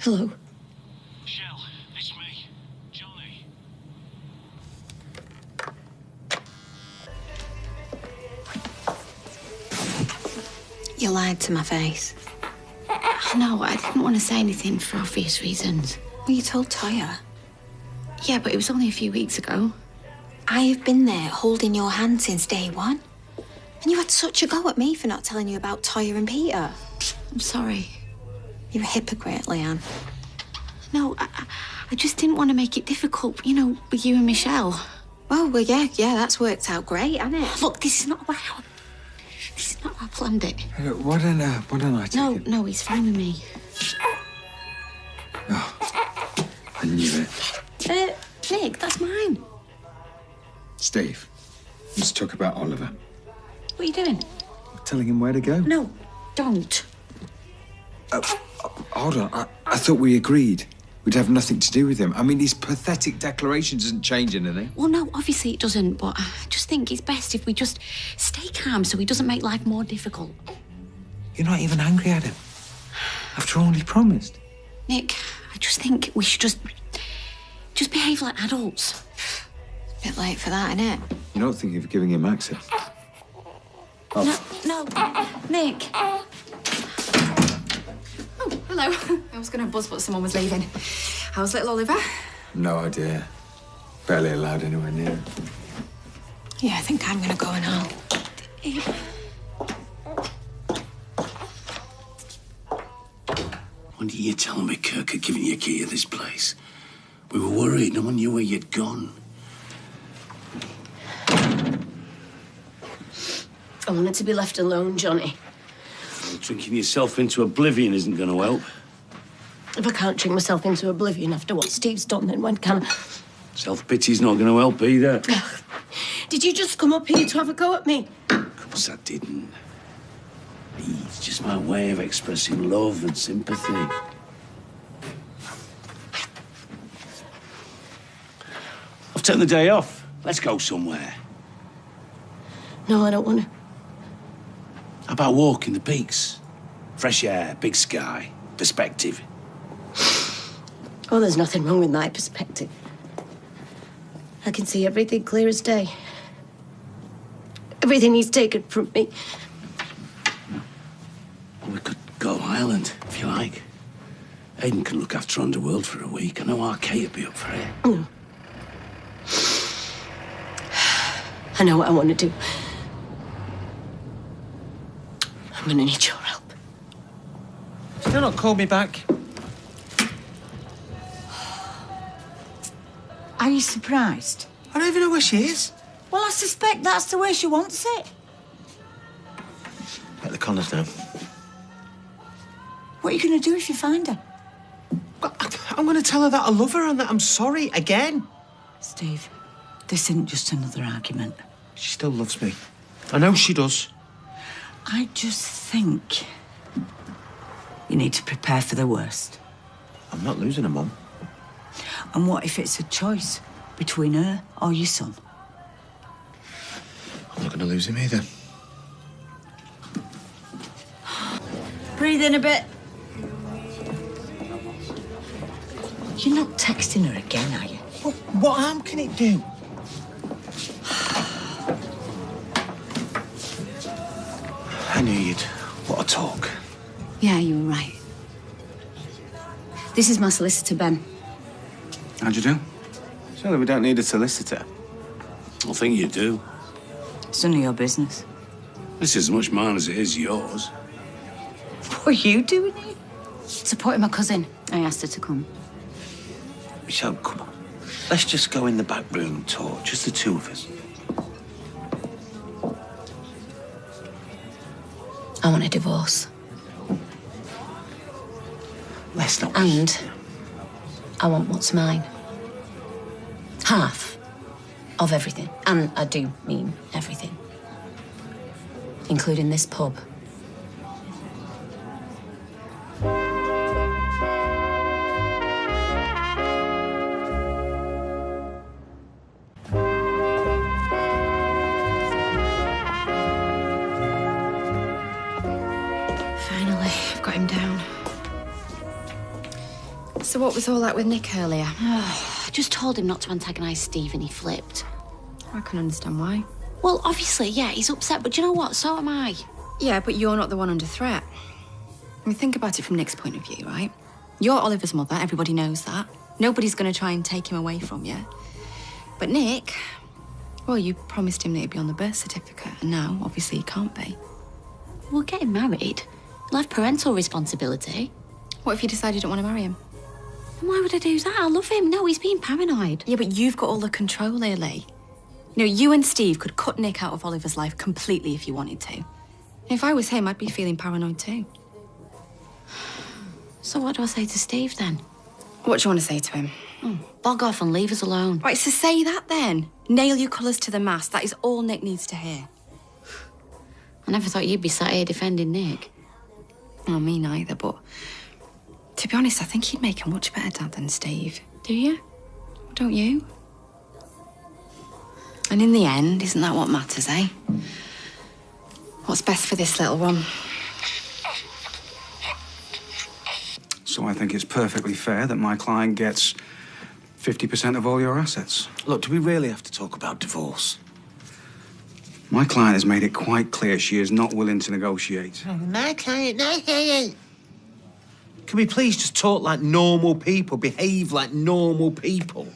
Hello. Michelle, it's me, Johnny. You lied to my face. No, I didn't want to say anything for obvious reasons. Well, you told Toya. Yeah, but it was only a few weeks ago. I have been there holding your hand since day one. And you had such a go at me for not telling you about Toya and Peter. I'm sorry. You're a hypocrite, Leanne. No, I just didn't want to make it difficult, with you and Michelle. Well, yeah, that's worked out great, hasn't it? Look, this is not how I planned it. Why don't I take it? No, he's fine with me. Oh, I knew it. Nick, that's mine. Steve, let's talk about Oliver. What are you doing? Telling him where to go? No, don't. Hold on, I thought we agreed we'd have nothing to do with him. I mean, his pathetic declaration doesn't change anything. Well, no, obviously it doesn't, but I just think it's best if we just stay calm so he doesn't make life more difficult. You're not even angry at him, after all he promised. Nick, I just think we should just behave like adults. Bit late for that, innit? You don't think of giving him access? Oh. No, Nick. Oh, hello. I was going to buzz, but someone was leaving. How's little Oliver? No idea. Barely allowed anywhere near it. Yeah, I think I'm gonna go now. When did you tell me Kirk had given you a key to this place? We were worried. No one knew where you'd gone. I wanted to be left alone, Johnny. Well, drinking yourself into oblivion isn't going to help. If I can't drink myself into oblivion after what Steve's done, then when can I? Self-pity's not going to help either. Did you just come up here to have a go at me? Of course I didn't. It's just my way of expressing love and sympathy. I've taken the day off. Let's go somewhere. No, I don't want to. How about walking the peaks? Fresh air, big sky, perspective. Oh, there's nothing wrong with my perspective. I can see everything clear as day. Everything he's taken from me. Well, we could go Ireland, if you like. Aidan can look after Underworld for a week. I know Arcade would be up for it. No. I know what I want to do. I'm gonna need your help. Still not called me back. Are you surprised? I don't even know where she is. Well, I suspect that's the way she wants it. Let the Connors know. What are you going to do if you find her? I'm going to tell her that I love her and that I'm sorry again. Steve, this isn't just another argument. She still loves me. I know she does. I just think you need to prepare for the worst. I'm not losing her, Mum. And what if it's a choice between her or your son? I'm not going to lose him either. Breathe in a bit. You're not texting her again, are you? Well, what harm can it do? I knew you'd want to talk. Yeah, you were right. This is my solicitor, Ben. How'd you do? Surely we don't need a solicitor. I think you do. It's none of your business. This is as much mine as it is yours. What are you doing here? Supporting my cousin. I asked her to come. Michelle, come on. Let's just go in the back room and talk. Just the two of us. I want a divorce. Let's not... And I want what's mine. Half of everything. And I do mean everything. Including this pub. Finally, I've got him down. So what was all that with Nick earlier? I just told him not to antagonise Steve and he flipped. I can understand why. Well, obviously, yeah, he's upset, but do you know what? So am I. Yeah, but you're not the one under threat. I mean, think about it from Nick's point of view, right? You're Oliver's mother, everybody knows that. Nobody's going to try and take him away from you. But Nick, well, you promised him that he'd be on the birth certificate, and now, obviously, he can't be. We're getting married. He'll have parental responsibility. What if you decide you don't want to marry him? And why would I do that? I love him. No, he's being paranoid. Yeah, but you've got all the control, Lily. You know, you and Steve could cut Nick out of Oliver's life completely if you wanted to. If I was him, I'd be feeling paranoid too. So what do I say to Steve then? What do you want to say to him? Bog off and leave us alone. Right, so say that then. Nail your colours to the mast. That is all Nick needs to hear. I never thought you'd be sat here defending Nick. Well, me neither, but to be honest, I think he'd make a much better dad than Steve. Do you? Don't you? And in the end, isn't that what matters, eh? What's best for this little one? So I think it's perfectly fair that my client gets 50% of all your assets. Look, do we really have to talk about divorce? My client has made it quite clear she is not willing to negotiate. My client, no. Can we please just talk like normal people, behave like normal people?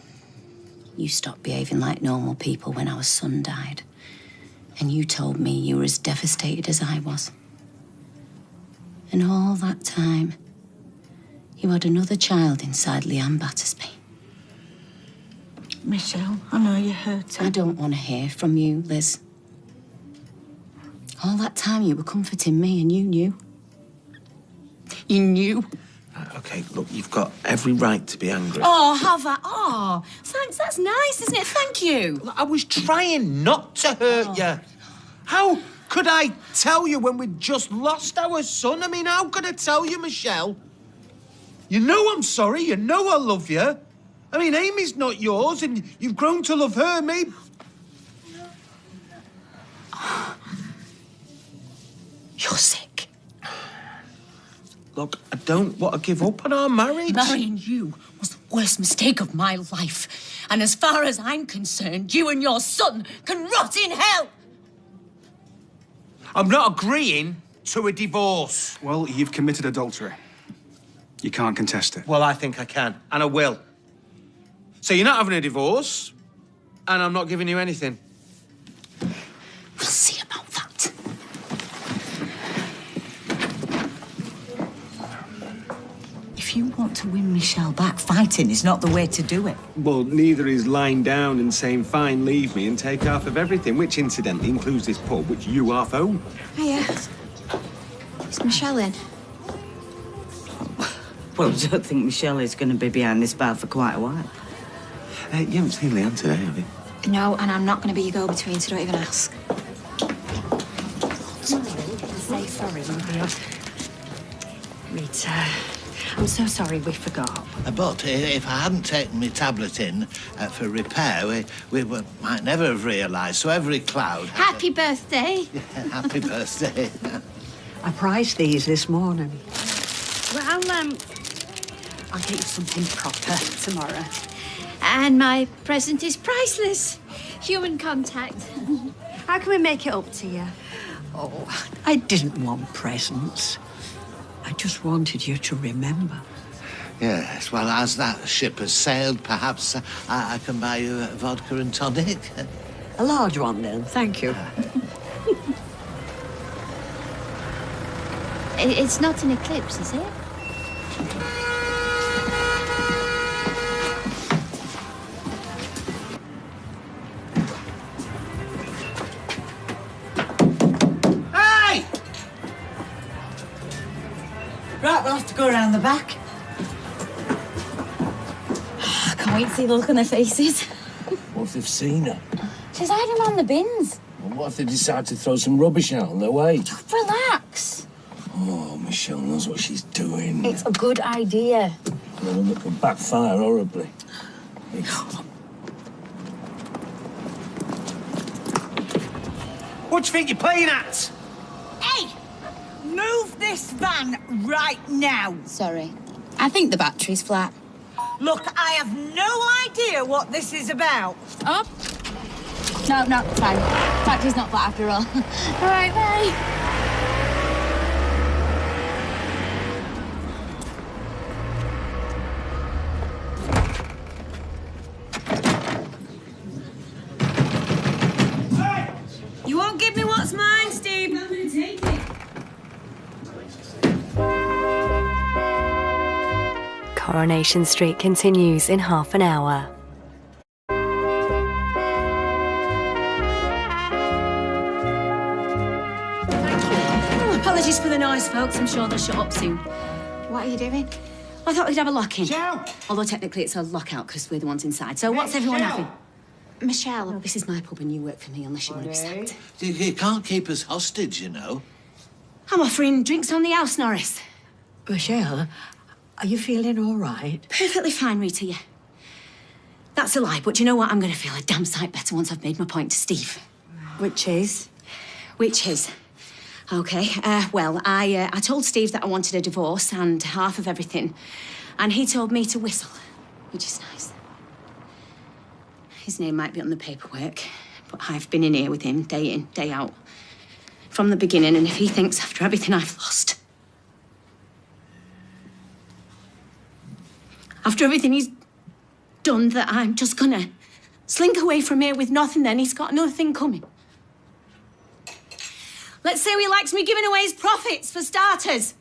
You stopped behaving like normal people when our son died. And you told me you were as devastated as I was. And all that time, you had another child inside Leanne Battersby. Michelle, I know you're hurting. I don't want to hear from you, Liz. All that time you were comforting me and you knew. You knew. OK, look, you've got every right to be angry. Oh, have I? Oh, thanks. That's nice, isn't it? Thank you. Look, I was trying not to hurt you. How could I tell you when we'd just lost our son? I mean, how could I tell you, Michelle? You know I'm sorry. You know I love you. I mean, Amy's not yours, and you've grown to love her, me. You're sick. Look, I don't want to give up on our marriage. Marrying you was the worst mistake of my life. And as far as I'm concerned, you and your son can rot in hell. I'm not agreeing to a divorce. Well, you've committed adultery. You can't contest it. Well, I think I can, and I will. So you're not having a divorce, and I'm not giving you anything. We'll see about that. If you want to win Michelle back, fighting is not the way to do it. Well, neither is lying down and saying, fine, leave me and take half of everything, which incidentally includes this pub, which you half own. Hiya. Is Michelle in? Well, I don't think Michelle is going to be behind this bar for quite a while. You haven't seen Leanne today, have you? No, and I'm not going to be your go-between, so don't even ask. Say sorry, Lydia. Rita, I'm so sorry we forgot. But if I hadn't taken my tablet in for repair, we might never have realised. So every cloud... Happy birthday. Yeah, happy birthday. I priced these this morning. Well, I'll get you something proper tomorrow. And my present is priceless. Human contact. How can we make it up to you? Oh, I didn't want presents. I just wanted you to remember. Yes, well, as that ship has sailed, perhaps I can buy you a vodka and tonic. A large one, then. Thank you. It's not an eclipse, is it? Hey! Right, we'll have to go around the back. I can't wait to see the look on their faces. What if they've seen her? She's hiding around the bins. Well, what if they decide to throw some rubbish out on their way? Relax. Oh, Michelle knows what she's doing. It's a good idea. Well, it could backfire horribly. What do you think you're playing at? Hey! Move this van right now. Sorry. I think the battery's flat. Look, I have no idea what this is about. Oh. No, fine. Factory's not flat after all. All right, bye. You won't give me what's mine, Steve. I'm going to take it. Coronation Street continues in half an hour. Apologies for the noise, folks. I'm sure they'll shut up soon. What are you doing? I thought we'd have a lock-in. Michelle! Although technically it's a lockout because we're the ones inside. So what's everyone having? Michelle. Well, this is my pub and you work for me unless you want to be sacked. You can't keep us hostage, you know. I'm offering drinks on the house, Norris. Michelle, are you feeling all right? Perfectly fine, Rita, yeah. That's a lie, but you know what? I'm going to feel a damn sight better once I've made my point to Steve. Which is? Okay, well, I told Steve that I wanted a divorce and half of everything, and he told me to whistle, which is nice. His name might be on the paperwork, but I've been in here with him day in, day out, from the beginning, and if he thinks after everything I've lost, after everything he's done, that I'm just gonna slink away from here with nothing, then he's got another thing coming. Let's say he likes me giving away his profits, for starters.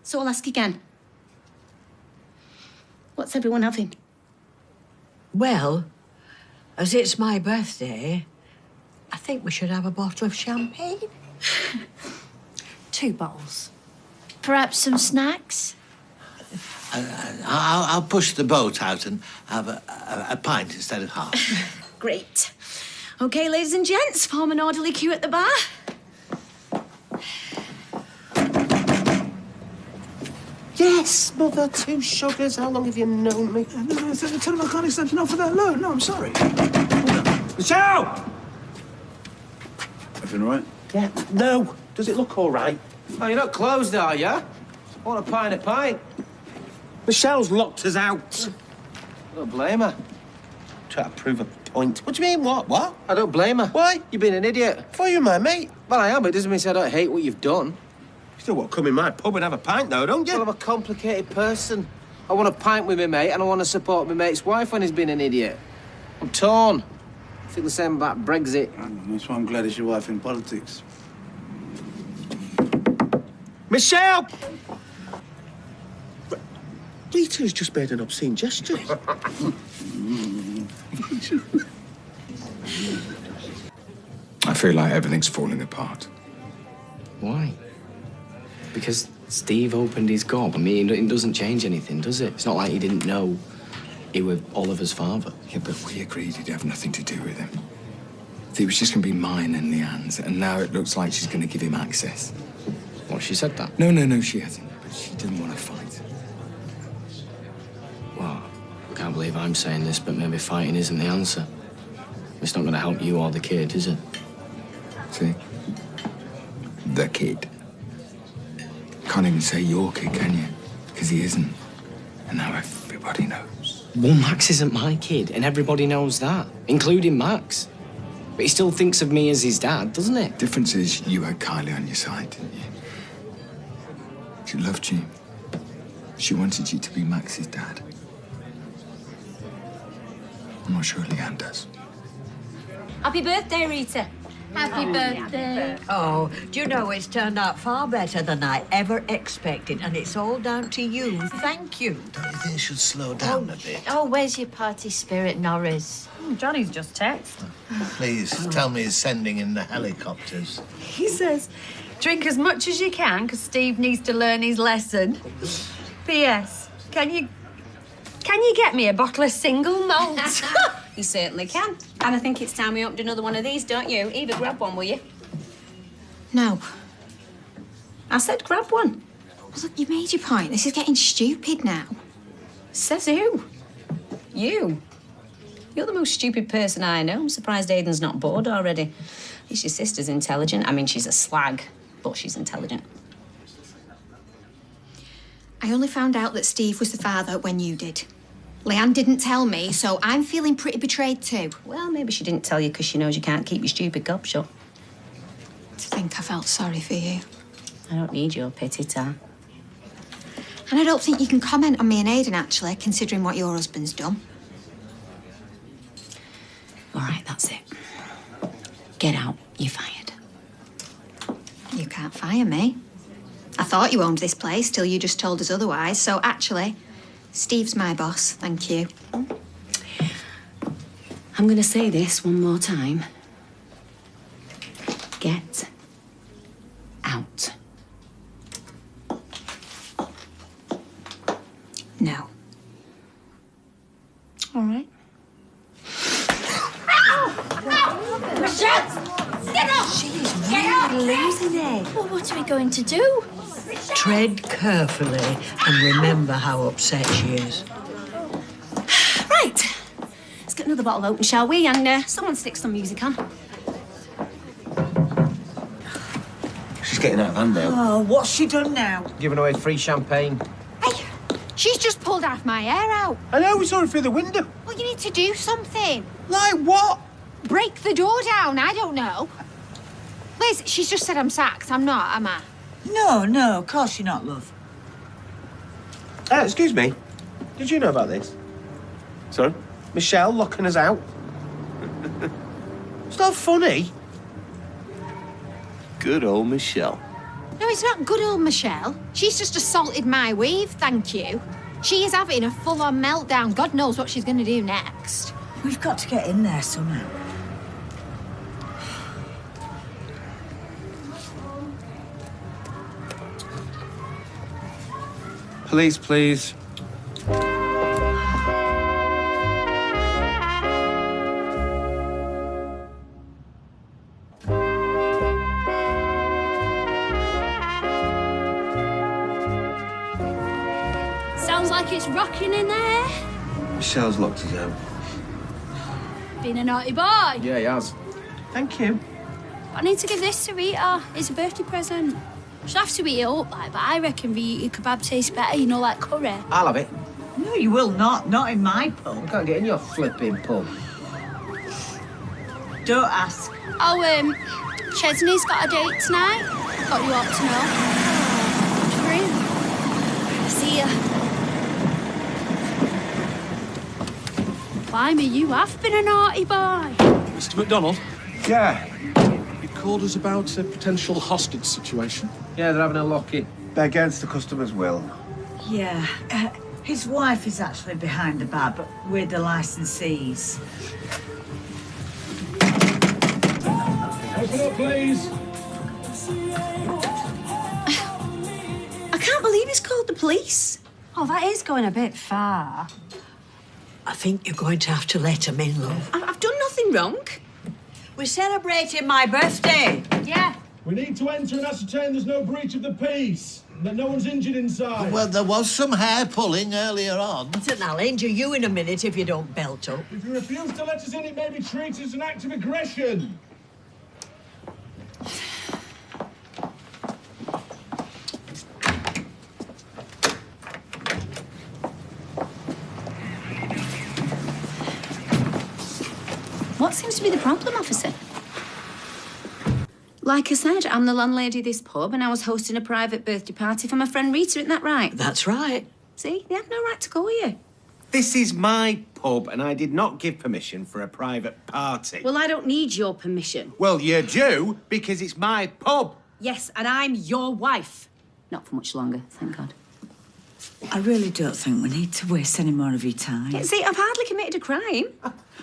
So I'll ask again. What's everyone having? Well, as it's my birthday, I think we should have a bottle of champagne. 2 bottles. Perhaps some snacks? I'll push the boat out and have a pint instead of half. Great. OK, ladies and gents, form an orderly queue at the bar. Yes, Mother, 2 sugars. How long have you known me? No, tell him I can't accept an offer that low. No, I'm sorry. Michelle! Everything all right? Yeah, no. Does it look all right? Oh, you're not closed, are you? I want a pint. Michelle's locked us out. I don't blame her. Try to prove a point. What do you mean, what? I don't blame her. Why? You've been an idiot. For you, my mate. Well, I am, but it doesn't mean I don't hate what you've done. You still want to come in my pub and have a pint, though, don't you? Well, I'm a complicated person. I want a pint with my mate, and I want to support my mate's wife when he's been an idiot. I'm torn. I feel the same about Brexit. That's why I'm glad it's your wife in politics. Michelle! Rita's just made an obscene gesture. I feel like everything's falling apart. Why? Because Steve opened his gob. I mean, it doesn't change anything, does it? It's not like he didn't know he was Oliver's father. Yeah, but we agreed he'd have nothing to do with him. It was just going to be mine and Leanne's, and now it looks like she's going to give him access. What, she said that? No, she hasn't. But she didn't want to fight. Well, I can't believe I'm saying this, but maybe fighting isn't the answer. It's not going to help you or the kid, is it? See? The kid. Can't even say your kid, can you? Because he isn't. And now everybody knows. Well, Max isn't my kid, and everybody knows that, including Max. But he still thinks of me as his dad, doesn't it? Difference is you had Kylie on your side, didn't you? She loved you. She wanted you to be Max's dad. I'm not sure Leanne does. Happy birthday, Rita. Happy birthday. Oh, do you know, it's turned out far better than I ever expected, and it's all down to you. Thank you. Don't you think you should slow down a bit? Oh, where's your party spirit, Norris? Johnny's just texted. Please, tell me he's sending in the helicopters. He says, drink as much as you can, because Steve needs to learn his lesson. P.S. Can you get me a bottle of single malt? You certainly can. And I think it's time we opened another one of these, don't you? Eva, grab one, will you? No. I said grab one. Well, look, you made your point. This is getting stupid now. Says who? You. You're the most stupid person I know. I'm surprised Aiden's not bored already. At least your sister's intelligent. I mean, she's a slag, but she's intelligent. I only found out that Steve was the father when you did. Leanne didn't tell me, so I'm feeling pretty betrayed too. Well, maybe she didn't tell you because she knows you can't keep your stupid gob shut. To think I felt sorry for you. I don't need your pity, Tam. And I don't think you can comment on me and Aidan, actually, considering what your husband's done. All right, that's it. Get out. You're fired. You can't fire me. I thought you owned this place till you just told us otherwise, so actually, Steve's my boss, thank you. I'm going to say this one more time. Get out. No. All right. Michelle! Get up! She's Get up! losing it. Well, what are we going to do? Tread carefully and remember how upset she is. Right. Let's get another bottle open, shall we? And someone stick some music on. She's getting out of hand now. Oh, what's she done now? Giving away free champagne. Hey, she's just pulled half my hair out. I know, we saw her through the window. Well, you need to do something. Like what? Break the door down, I don't know. Liz, she's just said I'm sacked. I'm not, am I? No, of course you're not, love. Excuse me. Did you know about this? Sorry? Michelle locking us out. It's not funny. Good old Michelle. No, it's not good old Michelle. She's just assaulted my weave, thank you. She is having a full-on meltdown. God knows what she's going to do next. We've got to get in there somehow. Police, please. Sounds like it's rocking in there. Michelle's locked us out. Been a naughty boy. Yeah, he has. Thank you. I need to give this to Rita. It's a birthday present. She'll have to eat it up, like, but I reckon Rita kebab tastes better, you know, like curry. I'll have it. No, you will not. Not in my pub. I can't get in your flipping pub. Don't ask. Oh, Chesney's got a date tonight. Thought you ought to know. True. See ya. Blimey, you have been a naughty boy. Mr. MacDonald? Yeah. You called us about a potential hostage situation. Yeah, they're having a lock-in. They're against the customer's will. Yeah. His wife is actually behind the bar, but we're the licensees. Open up, please. I can't believe he's called the police. Oh, that is going a bit far. I think you're going to have to let him in, love. I've done nothing wrong. We're celebrating my birthday. Yeah. We need to enter and ascertain there's no breach of the peace, and that no one's injured inside. Well, there was some hair pulling earlier on. And I'll injure you in a minute if you don't belt up. If you refuse to let us in, it may be treated as an act of aggression. What seems to be the problem, officer? Like I said, I'm the landlady of this pub and I was hosting a private birthday party for my friend Rita, isn't that right? That's right. See, they have no right to call you. This is my pub, and I did not give permission for a private party. Well, I don't need your permission. Well, you do, because it's my pub. Yes, and I'm your wife. Not for much longer, thank God. I really don't think we need to waste any more of your time. See, I've hardly committed a crime.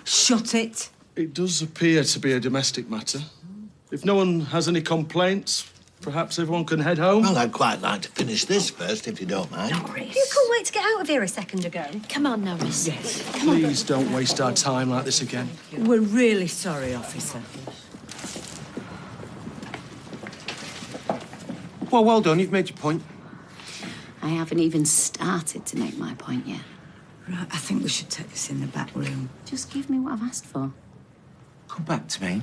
Shut it. It does appear to be a domestic matter. If no one has any complaints, perhaps everyone can head home. Well, I'd quite like to finish this first, if you don't mind. You couldn't wait to get out of here a second ago. Come on, Norris. Yes. Please don't waste our time like this again. We're really sorry, officer. Well, well done. You've made your point. I haven't even started to make my point yet. Right, I think we should take this in the back room. Just give me what I've asked for. Come back to me,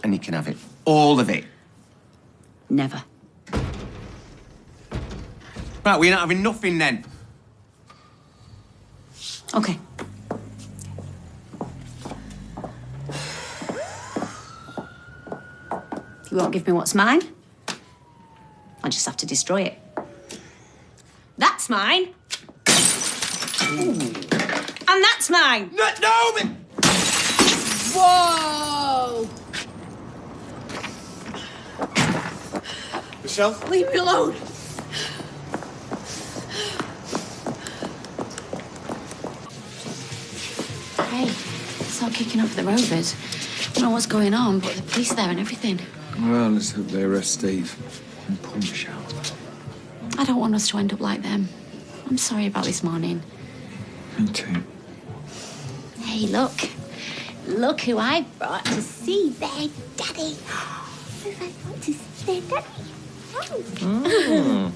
and you can have it. All of it. Never. Right, we're not having nothing then. Okay. You won't give me what's mine? I'll just have to destroy it. That's mine. Ooh. And that's mine. No, man. Whoa! Michelle? Leave me alone. Hey, it's all kicking off the Rovers. I don't know what's going on, but the police are there and everything. Well, let's hope they arrest Steve. And poor Michelle. I don't want us to end up like them. I'm sorry about this morning. Me too. Hey, look. Look who I brought to see their daddy. Who I brought to see their daddy. Oh.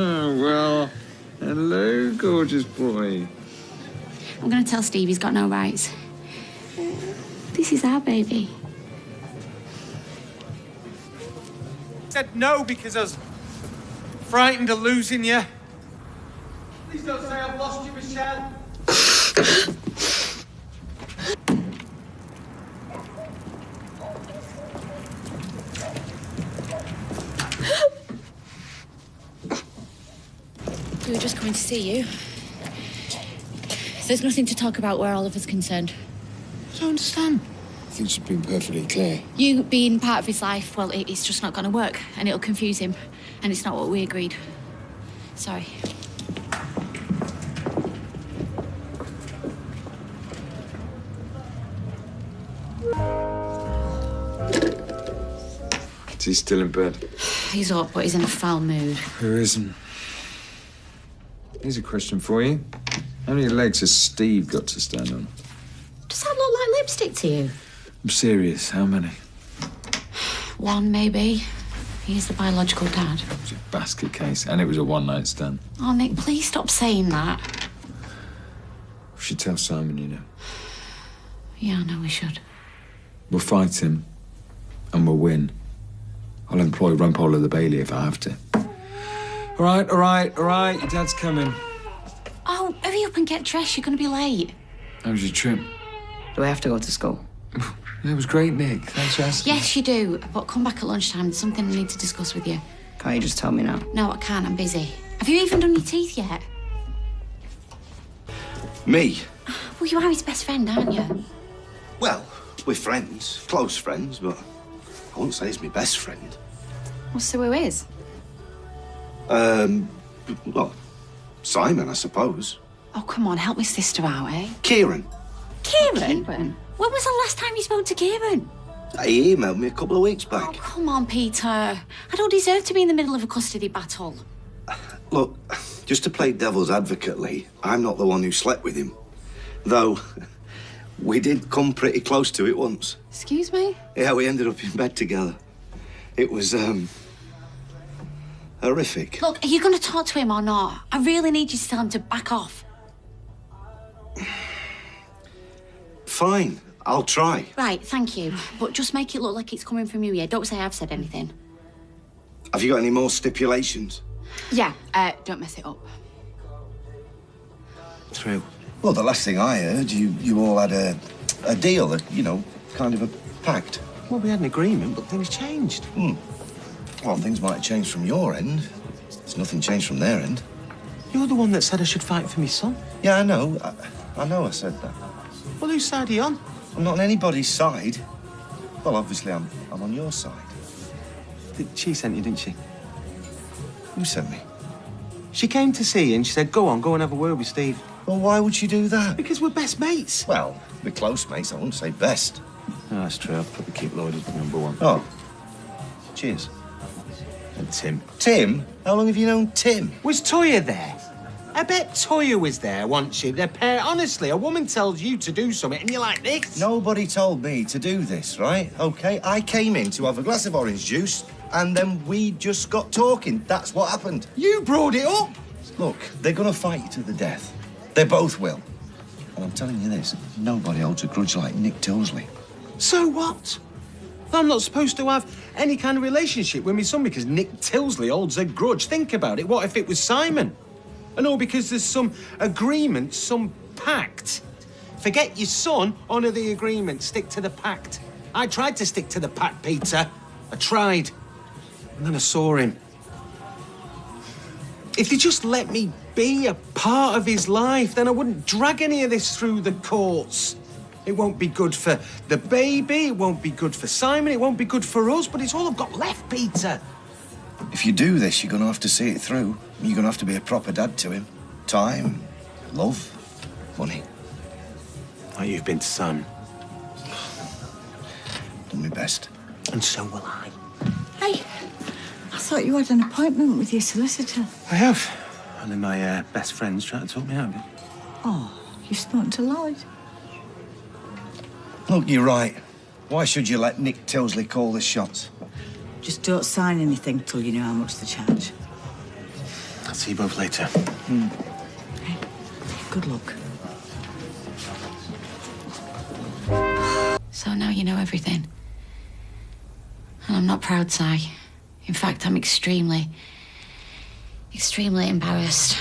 Well, hello, gorgeous boy. I'm going to tell Steve he's got no rights. This is our baby. Said no because I was frightened of losing you. Please don't say I've lost you, Michelle. We were just coming to see you. There's nothing to talk about where Oliver's concerned. I don't understand. I think she's been perfectly clear. You being part of his life, well, it's just not going to work, and it'll confuse him, and it's not what we agreed. Sorry. Is he still in bed? He's up, but he's in a foul mood. Who isn't? Here's a question for you. How many legs has Steve got to stand on? Does that look like lipstick to you? I'm serious. How many? One, maybe. He's the biological dad. It was a basket case, and it was a one-night stand. Oh, Nick, please stop saying that. We should tell Simon, you know. Yeah, I know we should. We'll fight him, and we'll win. I'll employ Rumpole of the Bailey if I have to. All right. Your dad's coming. Oh, hurry up and get dressed. You're going to be late. How was your trip? Do I have to go to school? It was great, Nick. Thanks for asking. Yes, you do. But come back at lunchtime. There's something I need to discuss with you. Can't you just tell me now? No, I can't. I'm busy. Have you even done your teeth yet? Me? Well, you are his best friend, aren't you? Well, we're friends, close friends, but I wouldn't say he's my best friend. Well, so who is? Well, Simon, I suppose. Oh, come on, help my sister out, eh? Kieran. Kieran? When was the last time you spoke to Kieran? He emailed me a couple of weeks back. Oh, come on, Peter. I don't deserve to be in the middle of a custody battle. Look, just to play devil's advocate, Lee, I'm not the one who slept with him. Though, we did come pretty close to it once. Excuse me? Yeah, we ended up in bed together. It was, horrific. Look, are you going to talk to him or not? I really need you to tell him to back off. Fine, I'll try. Right, thank you. But just make it look like it's coming from you, yeah? Don't say I've said anything. Have you got any more stipulations? Yeah, don't mess it up. True. Well, the last thing I heard, you all had a deal, kind of a pact. Well, we had an agreement, but things changed. Well, things might have changed from your end. There's nothing changed from their end. You're the one that said I should fight for my son. Yeah, I know. I know I said that. Well, whose side are you on? I'm not on anybody's side. Well, obviously, I'm on your side. She sent you, didn't she? Who sent me? She came to see you and she said, go and have a word with Steve. Well, why would she do that? Because we're best mates. Well, we're close mates. I wouldn't say best. No, that's true. I'll probably keep Lloyd as number one. Oh. Cheers. And Tim. Tim? How long have you known Tim? Was Toya there? I bet Toya was there, wasn't she? Their pair. Honestly, a woman tells you to do something and you're like this. Nobody told me to do this, right? OK? I came in to have a glass of orange juice and then we just got talking. That's what happened. You brought it up. Look, they're going to fight you to the death. They both will. And I'm telling you this, nobody holds a grudge like Nick Tosley. So what? I'm not supposed to have any kind of relationship with my son because Nick Tilsley holds a grudge. Think about it. What if it was Simon? And all because there's some agreement, some pact. Forget your son, honour the agreement, stick to the pact. I tried to stick to the pact, Peter. I tried. And then I saw him. If they just let me be a part of his life, then I wouldn't drag any of this through the courts. It won't be good for the baby, it won't be good for Simon, it won't be good for us, but it's all I've got left, Peter. If you do this, you're going to have to see it through. You're going to have to be a proper dad to him. Time, love, money. Like you've been to Simon. Done my best. And so will I. Hey, I thought you had an appointment with your solicitor. I have. And then my best friend's trying to talk me out of it. Oh, you've spoken to Lloyd. Look, you're right. Why should you let Nick Tilsley call the shots? Just don't sign anything till you know how much to charge. I'll see you both later. Hey, good luck. So now you know everything. And I'm not proud, Si. In fact, I'm extremely embarrassed.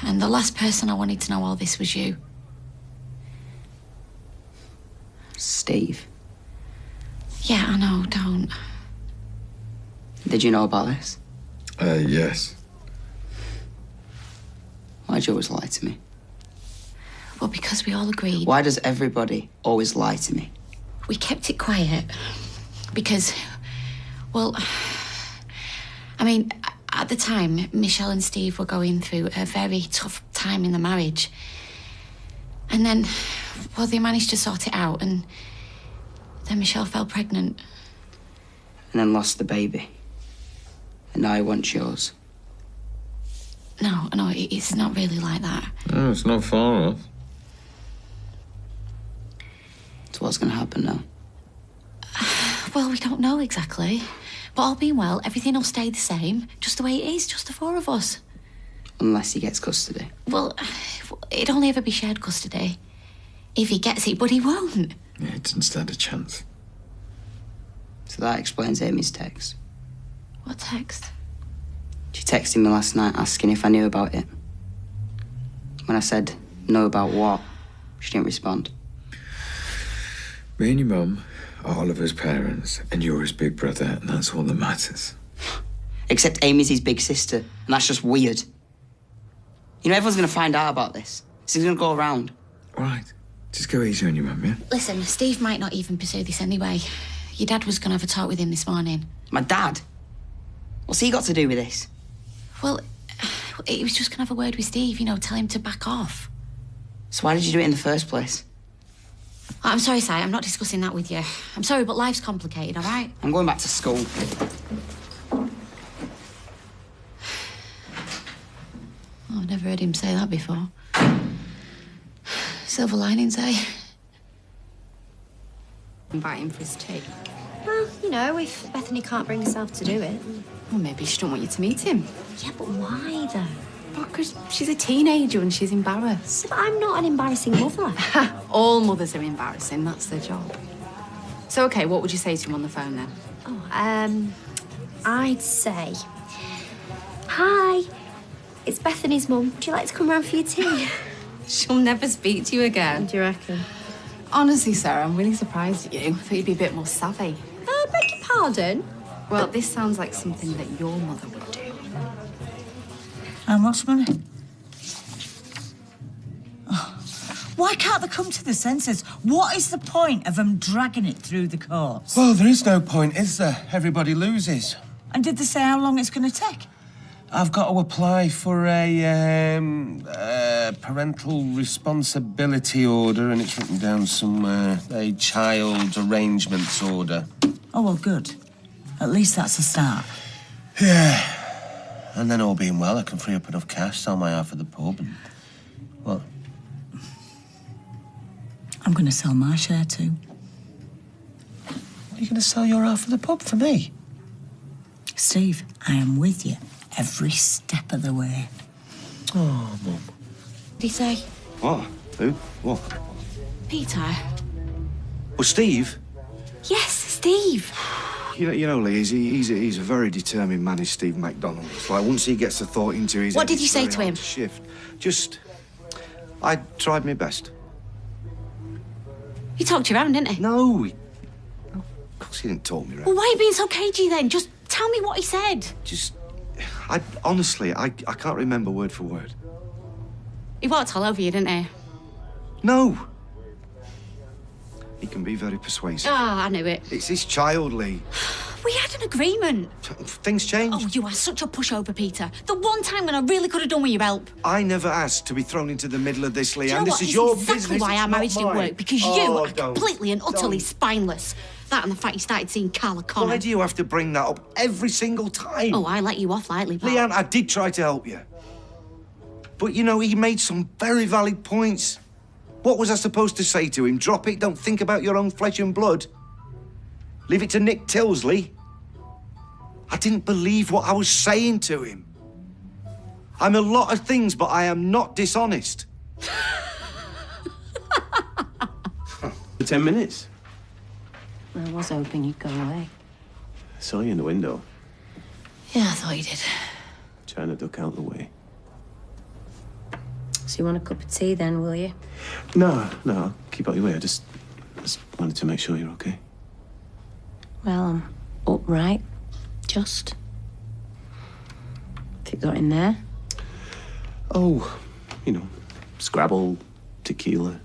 And the last person I wanted to know all this was you. Steve. Yeah, I know, don't. Did you know about this? Yes. Why'd you always lie to me? Well, because we all agreed. Why does everybody always lie to me? We kept it quiet because, well, I mean, at the time, Michelle and Steve were going through a very tough time in the marriage. And then, well, they managed to sort it out, and then Michelle fell pregnant. And then lost the baby. And now he wants yours. No, it's not really like that. Oh, it's not far off. So what's going to happen now? Well, we don't know exactly. But all being well, everything will stay the same, just the way it is, just the four of us. Unless he gets custody. Well, it'd only ever be shared custody. If he gets it, but he won't. Yeah, he doesn't stand a chance. So that explains Amy's text. What text? She texted me last night asking if I knew about it. When I said, know about what, she didn't respond. Me and your mum are Oliver's parents, and you're his big brother, and that's all that matters. Except Amy's his big sister, and that's just weird. You know, everyone's going to find out about this. This is going to go around. All right. Just go easy on your mum, yeah? Listen, Steve might not even pursue this anyway. Your dad was going to have a talk with him this morning. My dad? What's he got to do with this? Well, he was just going to have a word with Steve, you know, tell him to back off. So why did you do it in the first place? I'm sorry, Si, I'm not discussing that with you. I'm sorry, but life's complicated, all right? I'm going back to school. I've never heard him say that before. Silver linings, eh? Invite him for his tea. Well, you know, if Bethany can't bring herself to do it. Well, maybe she don't want you to meet him. Yeah, but why, though? Because she's a teenager and she's embarrassed. But I'm not an embarrassing mother. All mothers are embarrassing, that's their job. So, OK, what would you say to him on the phone, then? Oh, I'd say... Hi, it's Bethany's mum. Would you like to come round for your tea? She'll never speak to you again. What do you reckon? Honestly, Sarah, I'm really surprised at you. I thought you'd be a bit more savvy. Beg your pardon? Well, this sounds like something that your mother would do. How much money? Oh. Why can't they come to their senses? What is the point of them dragging it through the courts? Well, there is no point, is there? Everybody loses. And did they say how long it's going to take? I've got to apply for a parental responsibility order, and it's written down somewhere. A child arrangements order. Oh, well, good. At least that's a start. Yeah. And then all being well, I can free up enough cash, sell my half of the pub, and... What? I'm going to sell my share too. What, are you going to sell your half of the pub for me? Steve, I am with you every step of the way. Oh, Mum. What did he say? What? Who? What? Peter. Well, Steve? Yes, Steve. You know, Lee, he's a very determined man, is Steve MacDonald. So like, once he gets a thought into his What head, did you it's say very to hard him? Shift. Just, I tried my best. He talked you around, didn't he? No, of course he didn't talk me around. Well, why are you being so cagey then? Just tell me what he said. Honestly, I can't remember word for word. He walked all over you, didn't he? No. He can be very persuasive. Ah, I knew it. It's his child, Lee. We had an agreement. Things change. Oh, you are such a pushover, Peter. The one time when I really could have done with your help. I never asked to be thrown into the middle of this, Leanne. Do you know This what? is This your is exactly business. why it's our not marriage didn't mine. work. Because Oh, you are don't. completely and utterly spineless. That and the fact you started seeing Carla Connor. Why do you have to bring that up every single time? Oh, I let you off lightly, pal. Leanne, I did try to help you. But, you know, he made some very valid points. What was I supposed to say to him? Drop it, don't think about your own flesh and blood. Leave it to Nick Tilsley. I didn't believe what I was saying to him. I'm a lot of things, but I am not dishonest. For 10 minutes. I was hoping you'd go away. I saw you in the window, Yeah, I thought you did. trying to duck out the way. So you want a cup of tea then, will you? No, I'll keep out your way. I just wanted to make sure you're okay. Well, I'm upright. Just. What have you got in there? Oh, you know, Scrabble, tequila.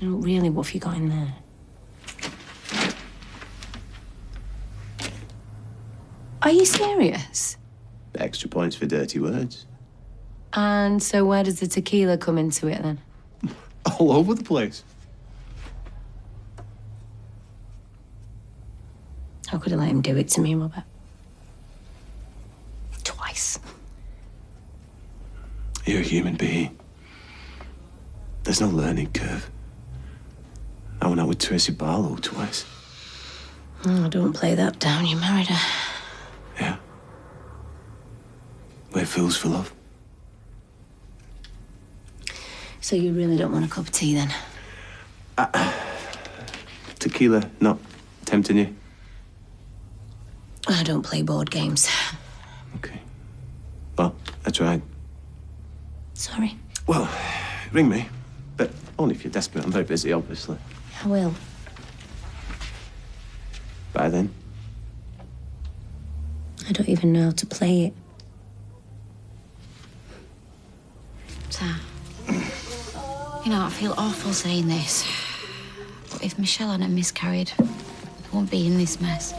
No, really, what have you got in there? Are you serious? Extra points for dirty words. And so where does the tequila come into it then? All over the place. How could I let him do it to me, Robert? Twice. You're a human being. There's no learning curve. I went out with Tracy Barlow twice. Oh, don't play that down. You married her. Yeah. We're fools for love. So you really don't want a cup of tea then? Tequila, not tempting you? I don't play board games. Well, I tried. Sorry. Well, ring me. But only if you're desperate. I'm very busy, obviously. I will. Bye then. I don't even know how to play it. Sam, you know, I feel awful saying this, but if Michelle hadn't miscarried, I wouldn't be in this mess.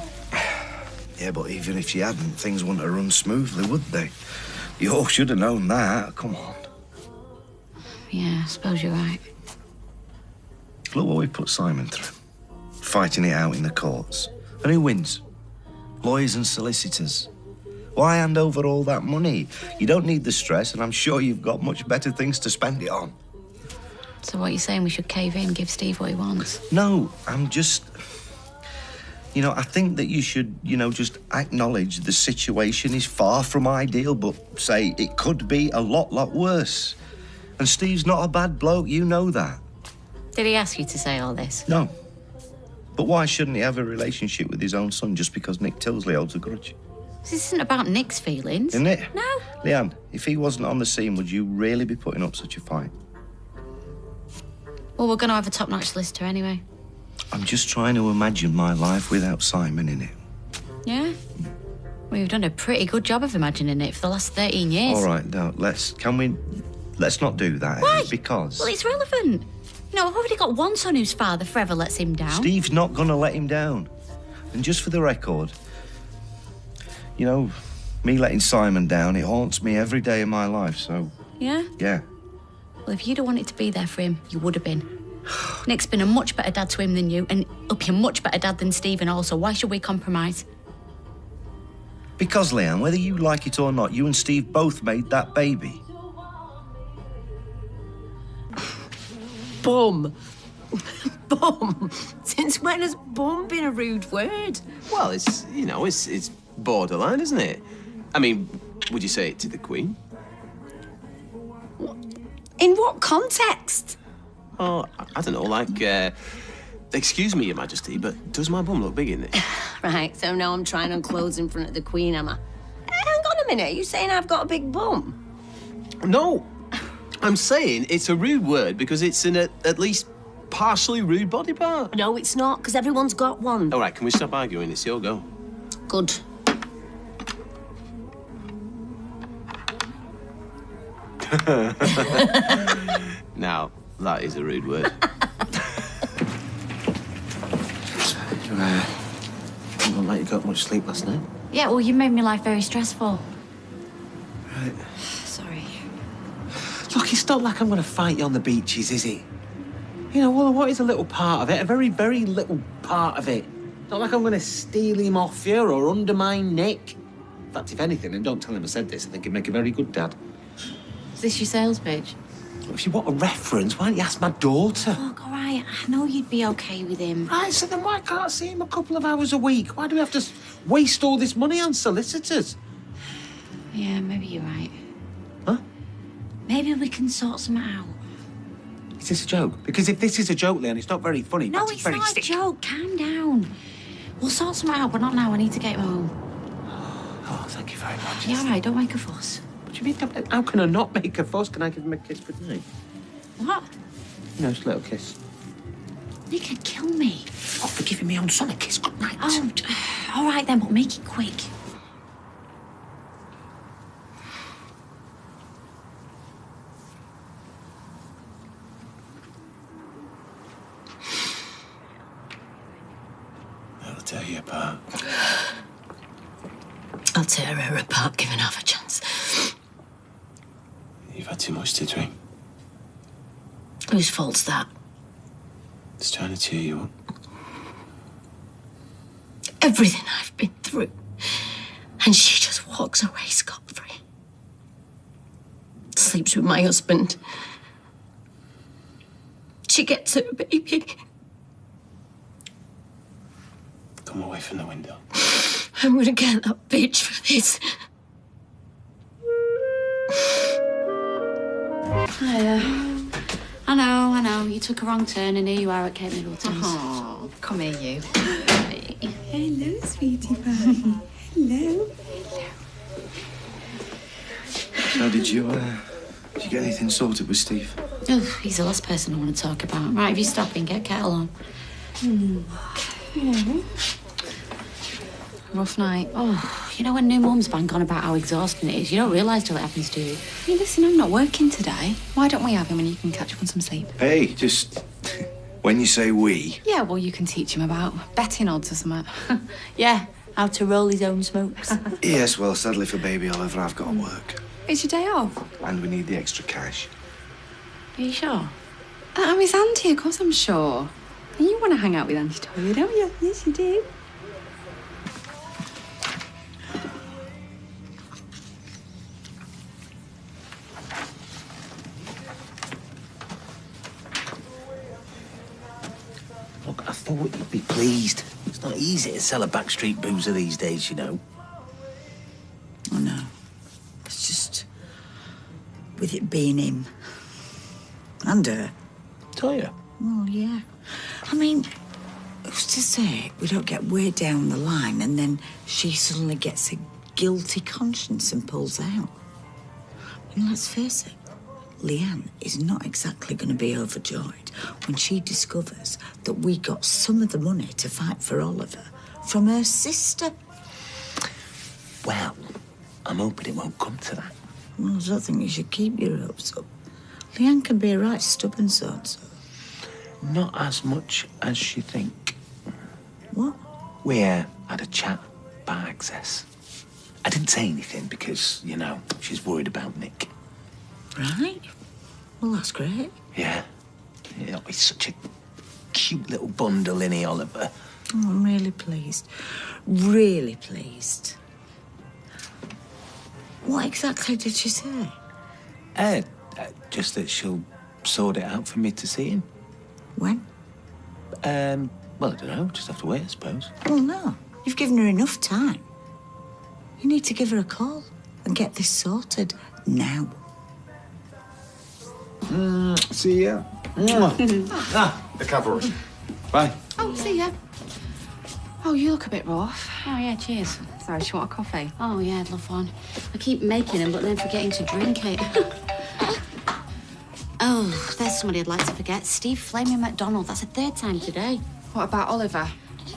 Yeah, but even if she hadn't, things wouldn't have run smoothly, would they? You all should have known that. Come on. Yeah, I suppose you're right. Look what we put Simon through. Fighting it out in the courts. And who wins? Lawyers and solicitors. Why hand over all that money? You don't need the stress, and I'm sure you've got much better things to spend it on. So what, you're saying we should cave in, give Steve what he wants? No, I'm just... You know, I think that you should, just acknowledge the situation is far from ideal, but say it could be a lot worse. And Steve's not a bad bloke, you know that. Did he ask you to say all this? No. But why shouldn't he have a relationship with his own son just because Nick Tilsley holds a grudge? This isn't about Nick's feelings. Isn't it? No. Leanne, if he wasn't on the scene, would you really be putting up such a fight? Well, we're going to have a top-notch solicitor anyway. I'm just trying to imagine my life without Simon in it. Yeah? Well, you've done a pretty good job of imagining it for the last 13 years. All right, now, let's not do that. Why? Because Well, it's relevant. You know, I've already got one son whose father forever lets him down. Steve's not going to let him down. And just for the record, me letting Simon down, it haunts me every day of my life, so, Yeah? yeah. Well, if you'd have wanted to be there for him, you would have been. Nick's been a much better dad to him than you, and he'll be a much better dad than Stephen also. Why should we compromise? Because, Leanne, whether you like it or not, you and Steve both made that baby. Bum. Bum. Since when has bum been a rude word? Well, it's borderline, isn't it? I mean, would you say it to the Queen? In what context? Oh, I don't know, like Excuse me, Your Majesty, but does my bum look big in this? Right, so now I'm trying on clothes in front of the Queen, am I? Hang on a minute, are you saying I've got a big bum? No. I'm saying it's a rude word because it's an at least partially rude body part. No, it's not, because everyone's got one. All right, can we stop arguing? It's your go. Good. Now, that is a rude word. I don't like you got much sleep last night. Yeah, well, you made my life very stressful. Right. Sorry. Look, it's not like I'm going to fight you on the beaches, is it? You know, well, what is a little part of it? A very, very little part of it. Not like I'm going to steal him off you or undermine Nick. In fact, if anything, and don't tell him I said this, I think he'd make a very good dad. Is this your sales pitch? Well, if you want a reference, why don't you ask my daughter? Look, all right, I know you'd be okay with him. Right, so then why can't I see him a couple of hours a week? Why do we have to waste all this money on solicitors? Yeah, maybe you're right. Huh? Maybe we can sort something out. Is this a joke? Because if this is a joke, Leanne, it's not very funny. No, but it's very not sick. a joke. Calm down. We'll sort something out, but not now. I need to get him home. Oh, thank you very much. Yeah, all right, don't make a fuss. What do you mean? How can I not make a fuss? Can I give him a kiss goodnight? What? You know, just a little kiss. You could kill me. Oh, for giving me own son a kiss goodnight. Oh, all right then, but make it quick. I'll tear you apart. I'll tear her apart, given half a chance. You've had too much to drink. Whose fault's that? It's trying to cheer you up. Everything I've been through. And she just walks away scot-free. Sleeps with my husband. She gets her baby. Come away from the window. I'm gonna get that bitch for this. I know. You took a wrong turn and here you are at Kate Middleton's. Oh, come here, you. Hello, sweetie pie. Hello. So did you get anything sorted with Steve? Oh, he's the last person I want to talk about. Right, if you stop and get kettle on. Rough night. Oh, you know when new mums bang on about how exhausting it is, you don't realise till it happens to you. Hey, listen, I'm not working today. Why don't we have him and you can catch up on some sleep? Hey, just when you say we. Yeah, well, you can teach him about betting odds or something. Yeah, how to roll his own smokes. Yes, well, sadly for baby Oliver, I've got to work. It's your day off. And we need the extra cash. Are you sure? I'm his auntie, of course I'm sure. And you want to hang out with Auntie Toya, don't you? Yes, you do. Look, I thought you'd be pleased. It's not easy to sell a backstreet boozer these days, you know. Oh, no. It's just... with it being him. And her. Toya? Well, yeah. I mean, who's to say we don't get way down the line and then she suddenly gets a guilty conscience and pulls out? And let's face it, Leanne is not exactly going to be overjoyed when she discovers that we got some of the money to fight for Oliver from her sister. Well, I'm hoping it won't come to that. Well, I don't think you should keep your hopes up. Leanne can be a right stubborn sort. Not as much as you think. What? We had a chat about access. I didn't say anything because, you know, she's worried about Nick. Right. Well, that's great. Yeah. You know, he's such a cute little bundle, isn't he, Oliver? Oh, I'm really pleased. Really pleased. What exactly did she say? Just that she'll sort it out for me to see him. When? Well, I don't know. Just have to wait, I suppose. Well, no. You've given her enough time. You need to give her a call and get this sorted now. See ya. The cavalry. Bye. Oh, see ya. Oh, you look a bit rough. Oh, yeah, cheers. Sorry, do you want a coffee? Oh, yeah, I'd love one. I keep making them, but then forgetting to drink it. Oh, there's somebody I'd like to forget. Steve Flaming McDonald. That's the 3rd time today. What about Oliver?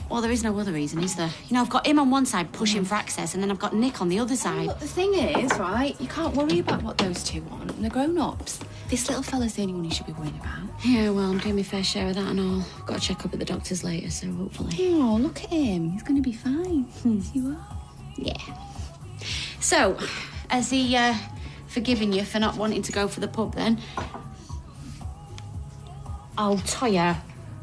Well, there is no other reason, is there? You know, I've got him on one side pushing for access, and then I've got Nick on the other side. Look, the thing is, right, you can't worry about what those two want. They're grown-ups. This little fella's the only one you should be worrying about. Yeah, well, I'm doing my fair share of that and all. Got to check up at the doctor's later, so hopefully. Oh, look at him. He's going to be fine. Yes, you are. Yeah. So, has he forgiven you for not wanting to go for the pub, then? Oh, Toya,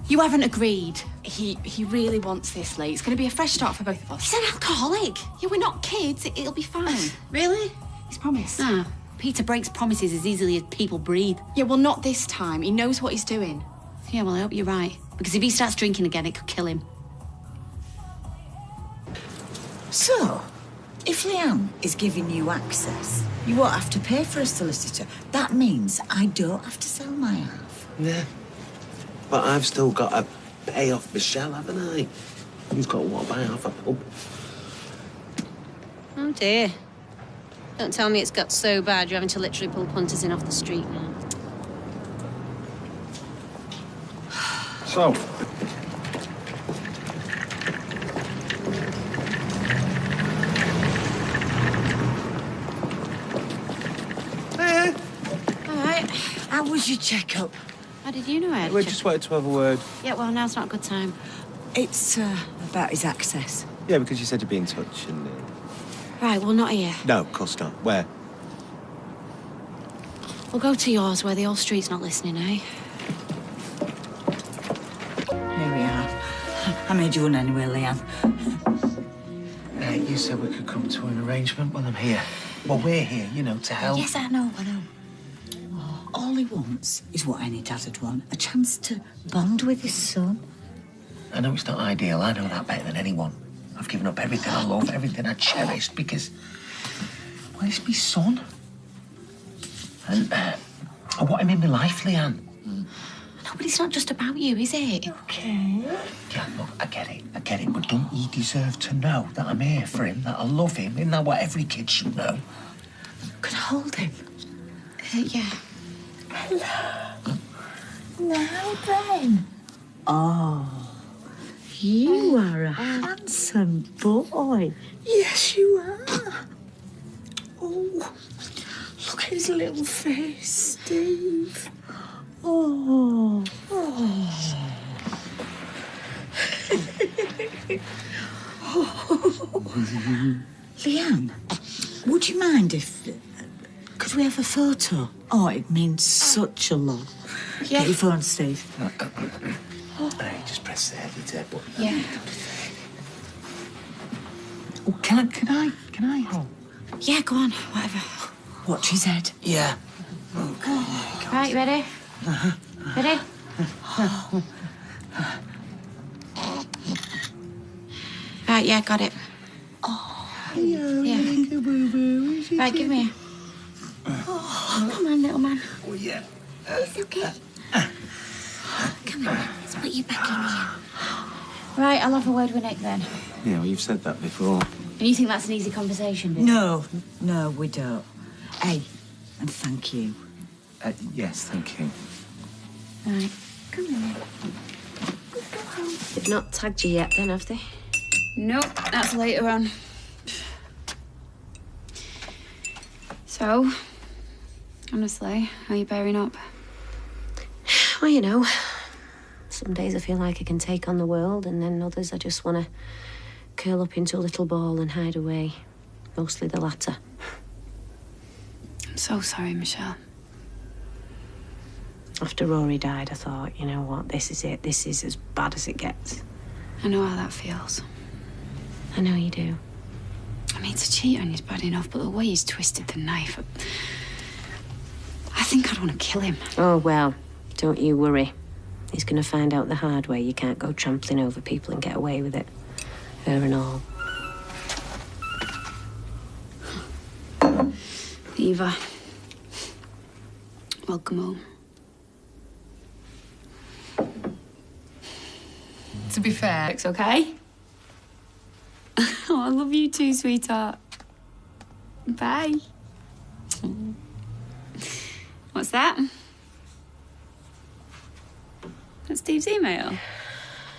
you haven't agreed. He really wants this, Lee. It's going to be a fresh start for both of us. He's an alcoholic. Yeah, we're not kids. It'll be fine. Really? He's promised. Ah, Peter breaks promises as easily as people breathe. Yeah, well, not this time. He knows what he's doing. Yeah, well, I hope you're right. Because if he starts drinking again, it could kill him. So, if Leanne is giving you access, you won't have to pay for a solicitor. That means I don't have to sell my half. Yeah. But I've still got to pay off Michelle, haven't I? Who's got what, buy half a pub? Oh, dear. Don't tell me it's got so bad you're having to literally pull punters in off the street now. So, All right. How was your checkup? How did you know I had a We check- just wanted to have a word. Yeah, well, now's not a good time. It's about his access. Yeah, because you said you'd be in touch and... Right, well, not here. No, of course not. Where? We'll go to yours where the whole street's not listening, eh? Here we are. I made you one anyway, Leanne. You said we could come to an arrangement when I'm here. Well, we're here, you know, to help. Yes, I know. All he wants is what any dad would want, a chance to bond with his son. I know it's not ideal. I know that better than anyone. I've given up everything I love, everything I cherished, because... well, it's my son. And I want him in my life, Leanne. No, but it's not just about you, is it? Okay. Yeah, look, I get it, but don't you deserve to know that I'm here for him, that I love him? Isn't that what every kid should know? Could I hold him? Yeah. Hello. Now then. Oh, you are a handsome boy. Yes, you are. Oh, look at his little face, Steve. Oh. Leanne, would you mind if... could we have a photo? Oh, it means such a lot. Yeah. Get your phone, Steve. Hey, just press the editor button. Yeah. Oh, can I hold? Yeah, go on, whatever. Watch his head. Yeah. Right, you ready? Ready? Right, yeah, got it. Yeah. Right, give me. Come on, little man. Oh, yeah. It's okay. Come on, let's put you back in here. Right, I'll have a word with Nick then. Yeah, well, you've said that before. And you think that's an easy conversation, do you? No, we don't. Hey, and thank you. Yes, thank you. Right, come on. They've not tagged you yet, then, have they? Nope, that's later on. So, honestly, how are you bearing up? Well, you know, some days I feel like I can take on the world, and then others I just want to curl up into a little ball and hide away. Mostly the latter. I'm so sorry, Michelle. After Rory died, I thought, you know what, this is it. This is as bad as it gets. I know how that feels. I know you do. I mean, to cheat on you's bad enough, but the way he's twisted the knife... I think I'd want to kill him. Oh, well, don't you worry. He's going to find out the hard way. You can't go trampling over people and get away with it. Her and all. Eva. Welcome home. to be fair. It's okay? Oh, I love you too, sweetheart. Bye. What's that? That's Steve's email.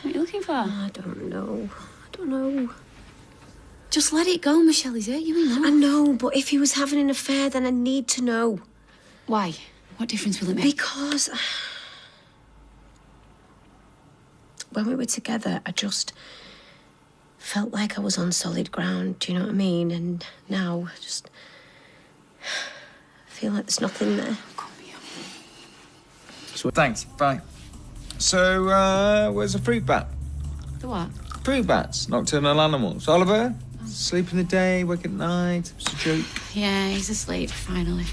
What are you looking for? I don't know. I don't know. Just let it go, Michelle. He's hurt you enough. I know, but if he was having an affair, then I need to know. Why? What difference will it make? Because when we were together, I just felt like I was on solid ground. Do you know what I mean? And now I just feel like there's nothing there. So, thanks. Bye. So, where's the fruit bat? The what? Fruit bats, nocturnal animals. Oliver, sleep in the day, work at night. It's a joke. Yeah, he's asleep, finally.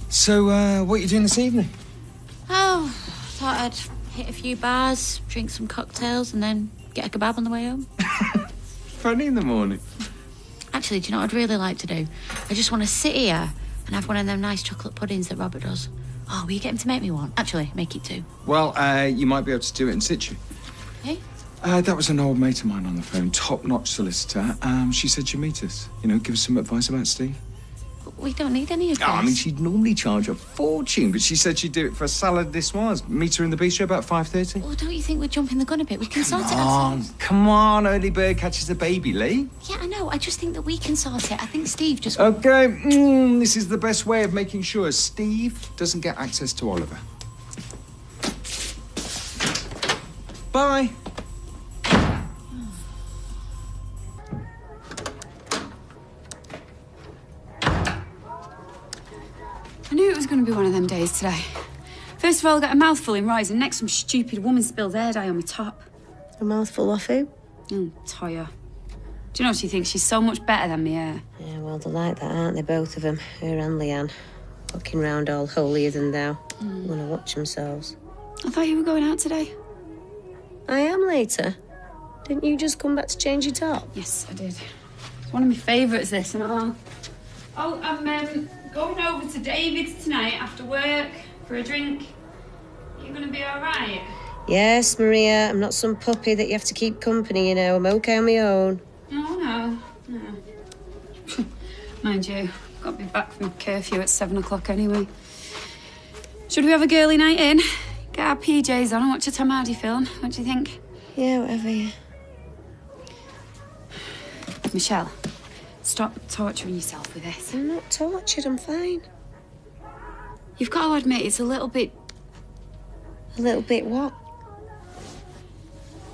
So, what are you doing this evening? Oh, thought I'd hit a few bars, drink some cocktails, and then get a kebab on the way home. Funny in the morning. Actually, do you know what I'd really like to do? I just want to sit here and have one of them nice chocolate puddings that Robert does. Oh, will you get him to make me one? Actually, make it two. Well, you might be able to do it in situ. Hey? That was an old mate of mine on the phone, top-notch solicitor. She said she'd meet us. You know, give us some advice about Steve. We don't need any of this. Oh, I mean, she'd normally charge a fortune, but she said she'd do it for a salad this was. Meet her in the bistro about 5:30. Well, don't you think we're jumping the gun a bit? We can sort it Come ourselves. Come on, early bird catches the baby, Lee. Yeah, I know. I just think that we can sort it. I think Steve just... Okay, this is the best way of making sure Steve doesn't get access to Oliver. Bye. I knew it was going to be one of them days today. First of all, I got a mouthful in Roy's, and next some stupid woman spilled hair dye on my top. A mouthful of who? Toya. Do you know she thinks she's so much better than me, yeah? Yeah, well, they're like that, aren't they, both of them? Her and Leanne. Walking round all holier than thou. Want to watch themselves. I thought you were going out today. I am later. Didn't you just come back to change your top? Yes, I did. It's one of my favourites, this and all. Oh, I'm going over to David's tonight after work for a drink. Are you going to be all right? Yes, Maria. I'm not some puppy that you have to keep company, you know. I'm okay on my own. No. Mind you, I've got to be back from curfew at 7 o'clock anyway. Should we have a girly night in? Get our PJs on and watch a Tom Hardy film. What do you think? Yeah, whatever, yeah. Michelle, stop torturing yourself with this. I'm not tortured, I'm fine. You've got to admit, it's a little bit... A little bit what?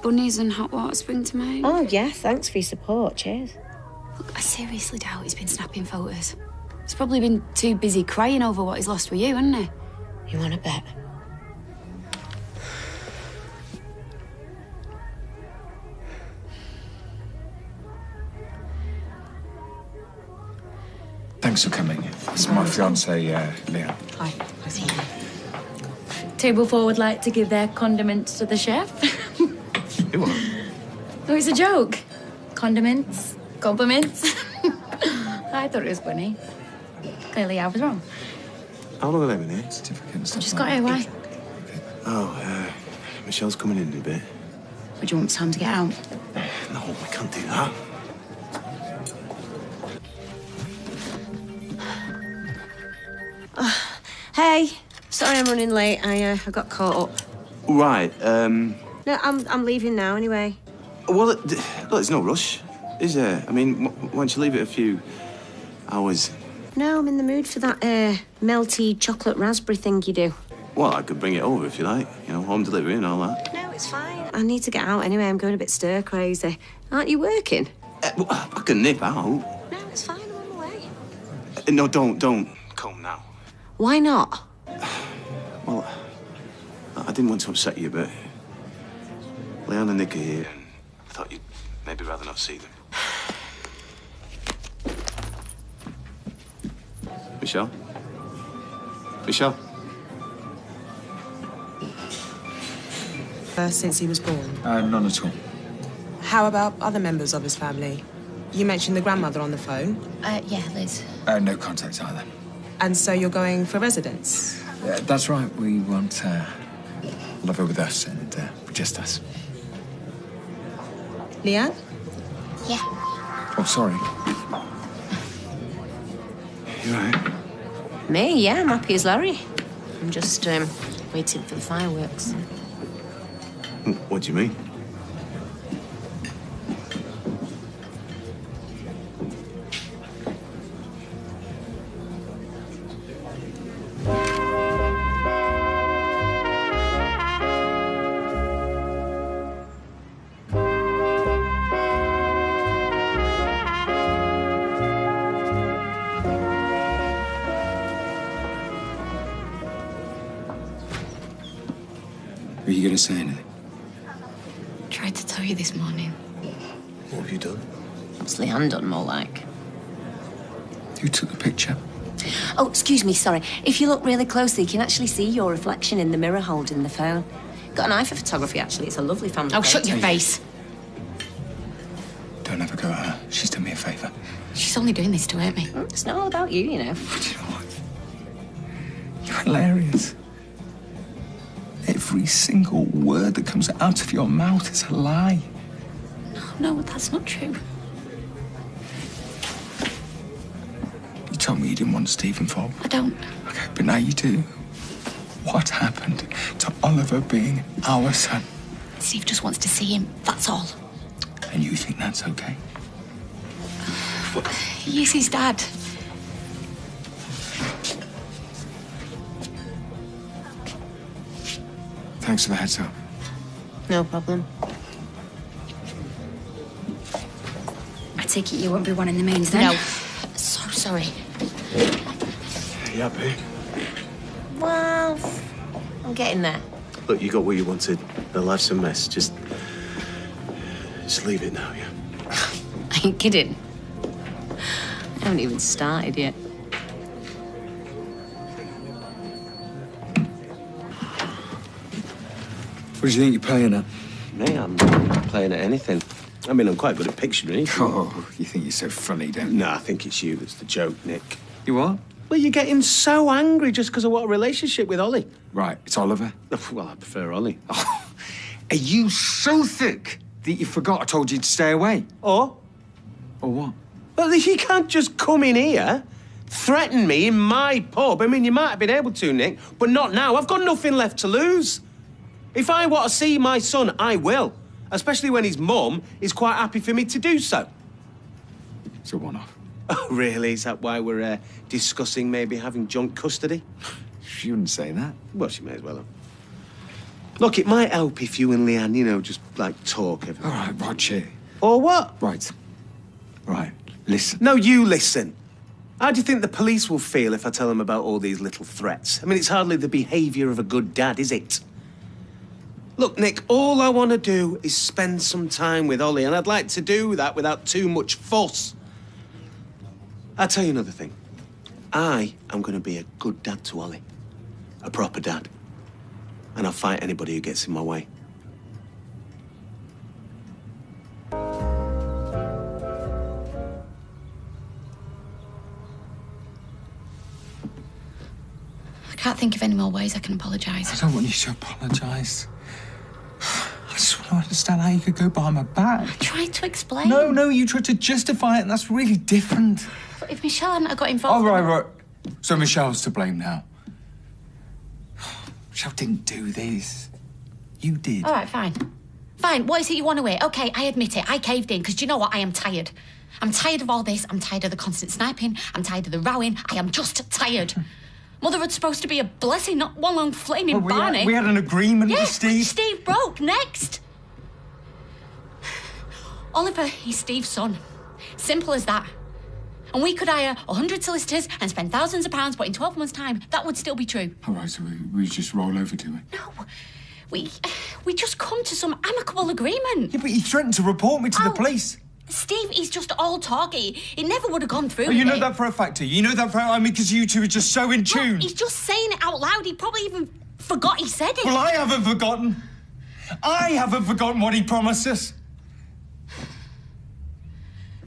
Bunnies and hot water spring to mind. Oh, yeah, thanks for your support, cheers. Look, I seriously doubt he's been snapping photos. He's probably been too busy crying over what he's lost with you, hasn't he? You want to bet? Thanks for coming. It's my fiancée, Leanne. Hi. Table 4 would like to give their condiments to the chef. You what? Oh, it's a joke. Condiments, compliments. I thought it was funny. Clearly, I was wrong. How long have they been here? Certificates. I just got here. Why? Oh, Michelle's coming in a bit. Would you want time to get out? No, we can't do that. Hey, sorry I'm running late. I got caught up. Right, No, I'm leaving now anyway. well, look, there's no rush, is there? I mean, why don't you leave it a few hours? No, I'm in the mood for that melty chocolate raspberry thing you do. Well, I could bring it over if you like. You know, home delivery and all that. No, it's fine. I need to get out anyway. I'm going a bit stir crazy. Aren't you working? Well, I can nip out. No, it's fine. I'm on my way. No, don't come now. Why not? Well, I didn't want to upset you, but Leanne and Nick are here, and I thought you'd maybe rather not see them. Michelle? Michelle? Since he was born? None at all. How about other members of his family? You mentioned the grandmother on the phone. Yeah, Liz. No contact either. And so you're going for residence? That's right. We want Oliver with us and just us. Leanne? Yeah. Oh, sorry. You all right? Me? Yeah, I'm happy as Larry. I'm just waiting for the fireworks. What do you mean? Are you going to say anything? Tried to tell you this morning. What have you done? What's Leanne done, more like? Who took the picture? Oh, excuse me, sorry. If you look really closely, you can actually see your reflection in the mirror holding the phone. Got an eye for photography, actually. It's a lovely family Oh, photo. shut your face. Don't ever go at her. She's done me a favour. She's only doing this to hurt me. It's not all about you, you know. Do you know what? You're hilarious. Every single word that comes out of your mouth is a lie. No, that's not true. You told me you didn't want Steve involved. I don't. Okay, but now you do. What happened to Oliver being our son? Steve just wants to see him, that's all. And you think that's okay? He is his dad. Thanks for the heads up. No problem. I take it you won't be one in the mains then? No. So sorry. You happy? Well, I'm getting there. Look, you got what you wanted. The life's a mess. Just leave it now, yeah? Are you kidding? I haven't even started yet. What do you think you're playing at? Me, I'm not playing at anything. I mean, I'm quite good at picturing it. Oh, you think you're so funny, don't you? No, I think it's you that's the joke, Nick. You what? Well, you're getting so angry just because I want a relationship with Ollie. Right, it's Oliver. Well, I prefer Ollie. Oh, are you so thick that you forgot I told you to stay away? Or what? Well, you can't just come in here, threaten me in my pub. I mean, you might have been able to, Nick, but not now. I've got nothing left to lose. If I want to see my son, I will. Especially when his mum is quite happy for me to do so. It's a one-off. Oh, really? Is that why we're discussing maybe having joint custody? She wouldn't say that. Well, she may as well have. Look, it might help if you and Leanne, you know, just, like, talk. All right, Roger. Or what? Right. Right, listen. No, you listen. How do you think the police will feel if I tell them about all these little threats? I mean, it's hardly the behaviour of a good dad, is it? Look, Nick, all I want to do is spend some time with Ollie, and I'd like to do that without too much fuss. I'll tell you another thing. I am going to be a good dad to Ollie. A proper dad. And I'll fight anybody who gets in my way. I can't think of any more ways I can apologise. I don't want you to apologise. I just want to understand how you could go behind my back. I tried to explain. No, you tried to justify it, and that's really different. But if Michelle hadn't got involved... Oh, right. So Michelle's to blame now. Michelle didn't do this. You did. All right, fine. Fine, what is it you want to hear? OK, I admit it, I caved in, because do you know what? I am tired. I'm tired of all this. I'm tired of the constant sniping. I'm tired of the rowing. I am just tired. Motherhood's supposed to be a blessing, not one long flaming Barney. We had an agreement with Steve. Which Steve broke. Next. Oliver, he's Steve's son. Simple as that. And we could hire 100 solicitors and spend thousands of pounds, but in 12 months' time, that would still be true. All right, so we just roll over to it. No. We just come to some amicable agreement. Yeah, but you threatened to report me to the police. Steve, he's just all talky. It never would have gone through. Oh, you know that for a fact, do you? You know that for I mean, because you two are just so in tune. Look, he's just saying it out loud. He probably even forgot he said it. Well, I haven't forgotten. I haven't forgotten what he promised us.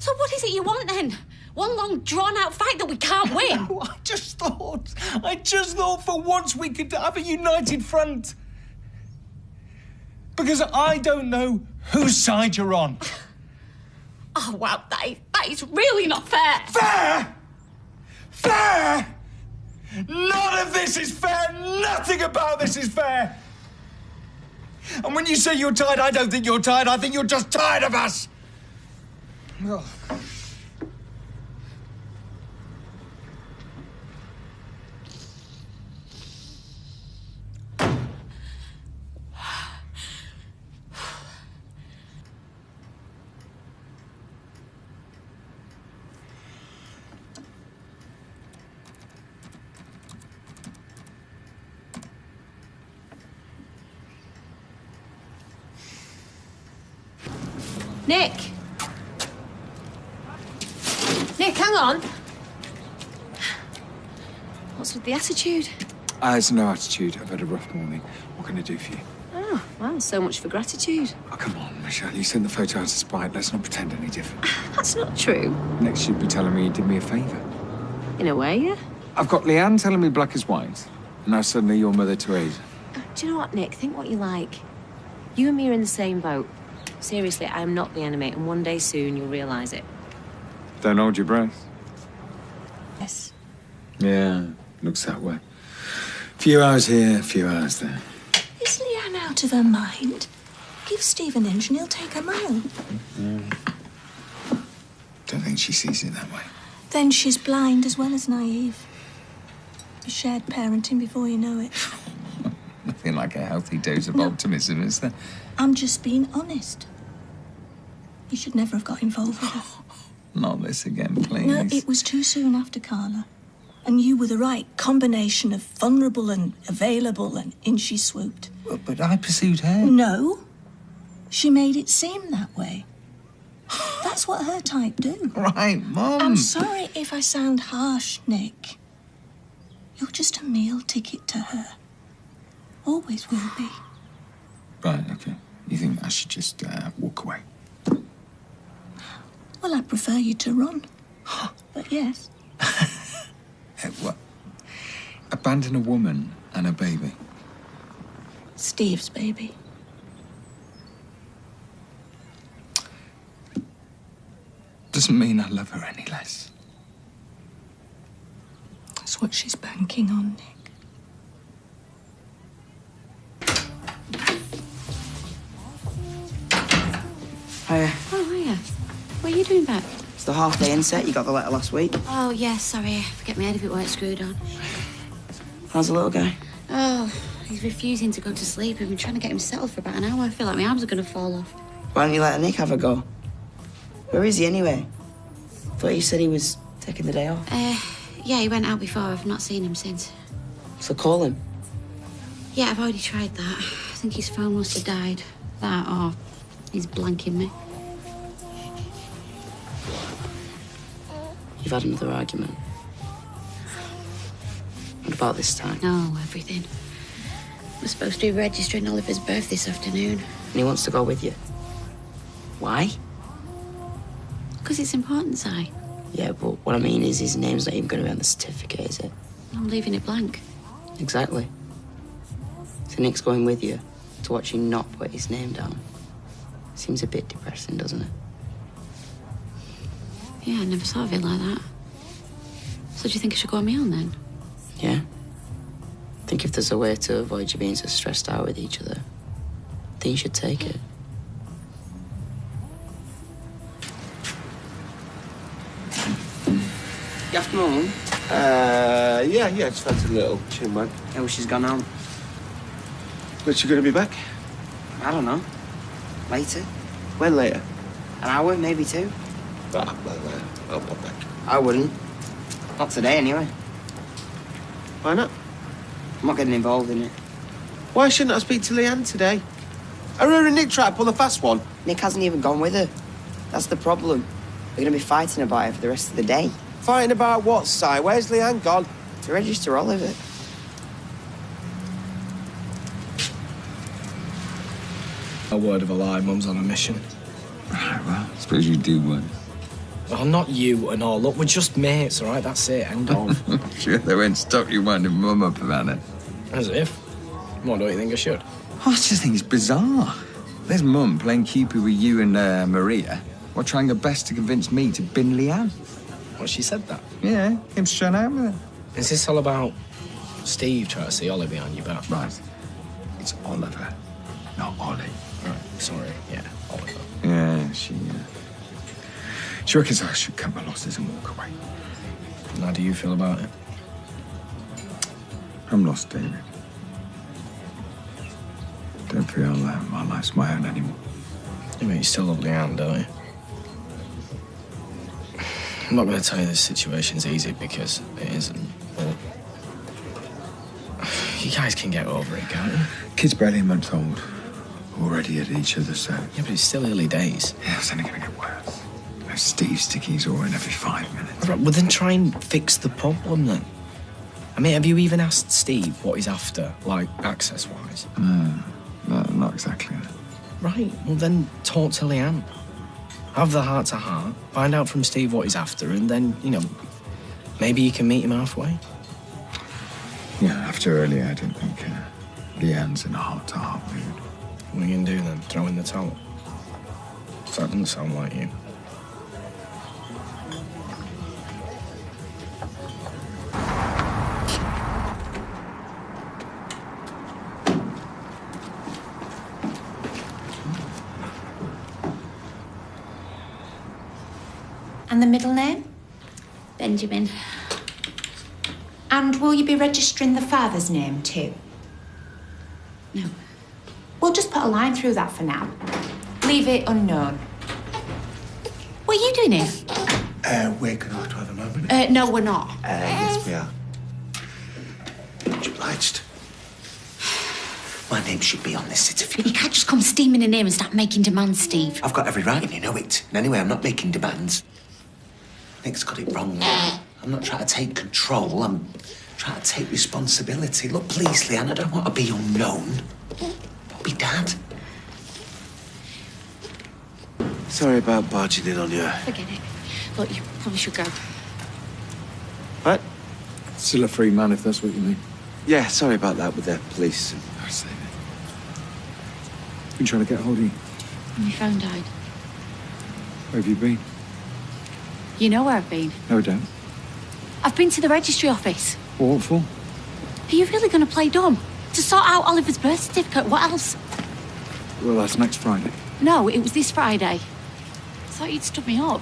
So what is it you want, then? One long, drawn-out fight that we can't win? No, I just thought for once we could have a united front. Because I don't know whose side you're on. Oh, wow, that is really not fair. Fair? Fair? None of this is fair. Nothing about this is fair. And when you say you're tired, I don't think you're tired. I think you're just tired of us. Oh. Nick! Nick, hang on. What's with the attitude? It's no attitude. I've had a rough morning. What can I do for you? Oh, well, so much for gratitude. Oh, come on, Michelle. You sent the photo out to spite. Let's not pretend any different. That's not true. Next, you'd be telling me you did me a favour. In a way, yeah. I've got Leanne telling me black is white, and now suddenly you're Mother Teresa. Do you know what, Nick? Think what you like. You and me are in the same boat. Seriously, I am not the enemy, and one day soon you'll realise it. Don't hold your breath. Yes. Yeah, looks that way. Few hours here, few hours there. Is Leanne out of her mind? Give Steve an inch and he'll take a mile. Don't think she sees it that way. Then she's blind as well as naive. Shared parenting before you know it. Nothing like a healthy dose of optimism, is there? I'm just being honest. You should never have got involved with her. Not this again, please. No, it was too soon after Carla. And you were the right combination of vulnerable and available, and in she swooped. But I pursued her. No. She made it seem that way. That's what her type do. Right, Mum. I'm sorry if I sound harsh, Nick. You're just a meal ticket to her. Always will be. Right, okay. You think I should just walk away? Well, I prefer you to run. But yes. What? Abandon a woman and a baby? Steve's baby. Doesn't mean I love her any less. That's what she's banking on, Nick. Hiya. Oh, hiya. What are you doing back? It's the half-day inset. You got the letter last week. Oh, yes, sorry. Forget my head if it weren't screwed on. How's the little guy? Oh, he's refusing to go to sleep. I've been trying to get him settled for about an hour. I feel like my arms are going to fall off. Why don't you let Nick have a go? Where is he anyway? Thought you said he was taking the day off. Yeah, he went out before. I've not seen him since. So call him. Yeah, I've already tried that. I think his phone must have died. That or he's blanking me. You've had another argument. What about this time? No, everything. We're supposed to be registering Oliver's birth this afternoon. And he wants to go with you. Why? Because it's important, Si. Yeah, but what I mean is his name's not even going to be on the certificate, is it? I'm leaving it blank. Exactly. So Nick's going with you to watch you not put his name down. Seems a bit depressing, doesn't it? Yeah, I never thought of it like that. So do you think I should go on my own then? Yeah. Think if there's a way to avoid you being so stressed out with each other, then you should take it. Good afternoon. Yeah, just fancy a little chin wag. Oh, she's gone home. When's she going to be back? I don't know. Later. When later? An hour, maybe two. Well, I'll pop back. I wouldn't. Not today, anyway. Why not? I'm not getting involved in it. Why shouldn't I speak to Leanne today? Are her and Nick trying to pull a fast one? Nick hasn't even gone with her. That's the problem. We're going to be fighting about it for the rest of the day. Fighting about what, Si? Where's Leanne gone? To register Oliver. A word of a lie, Mum's on a mission. Right, well, I suppose you do one. Well, not you and all. Look, we're just mates, all right? That's it. End of. Sure, they won't stop you winding Mum up about it. As if. What do you think I should? I just think it's bizarre. There's Mum playing Cupid with you and Maria, Or trying her best to convince me to bin Leanne. What, she said that? Yeah, him straight out with her. Is this all about Steve trying to see Ollie behind your back? Right. It's Oliver, not Ollie. Right, sorry. Yeah, Oliver. Yeah, she reckons I should cut my losses and walk away. And how do you feel about it? I'm lost, David. Don't feel my life's my own anymore. Yeah, but you still love Leanne, don't you? I'm not going to tell you this situation's easy because it isn't, but you guys can get over it, can't you? Kid's barely a month old. Already at each other, so... Yeah, but it's still early days. Yeah, it's only going to get worse. There's Steve sticking his oar in every 5 minutes. Right, well, then try and fix the problem, then. I mean, have you even asked Steve what he's after, like, access-wise? No, not exactly. Right, well, then talk to Leanne. Have the heart-to-heart, find out from Steve what he's after, and then, you know, maybe you can meet him halfway. Yeah, after earlier, I don't think Leanne's in a heart-to-heart mood. What are you going to do, then? Throw in the towel? That doesn't sound like you. And the middle name? Benjamin. And will you be registering the father's name too? No. We'll just put a line through that for now. Leave it unknown. What are you doing here? We're going to have a moment. No, we're not. Yes, we are. Much obliged. My name should be on this certificate. You can't just come steaming in here and start making demands, Steve. I've got every right, and you know it. And anyway, I'm not making demands. Nick's got it wrong. I'm not trying to take control. I'm trying to take responsibility. Look, please, Leanne, I don't want to be unknown. I'll be Dad. Sorry about barging in on you. Forget it. Look, you probably should go. What? Still a free man, if that's what you mean. Yeah, sorry about that with the police. I see. Been trying to get hold of you. My phone died. Where have you been? You know where I've been. No, I don't. I've been to the registry office. What for? Are you really going to play dumb? To sort out Oliver's birth certificate, what else? Well, that's next Friday. No, it was this Friday. I thought you'd stood me up.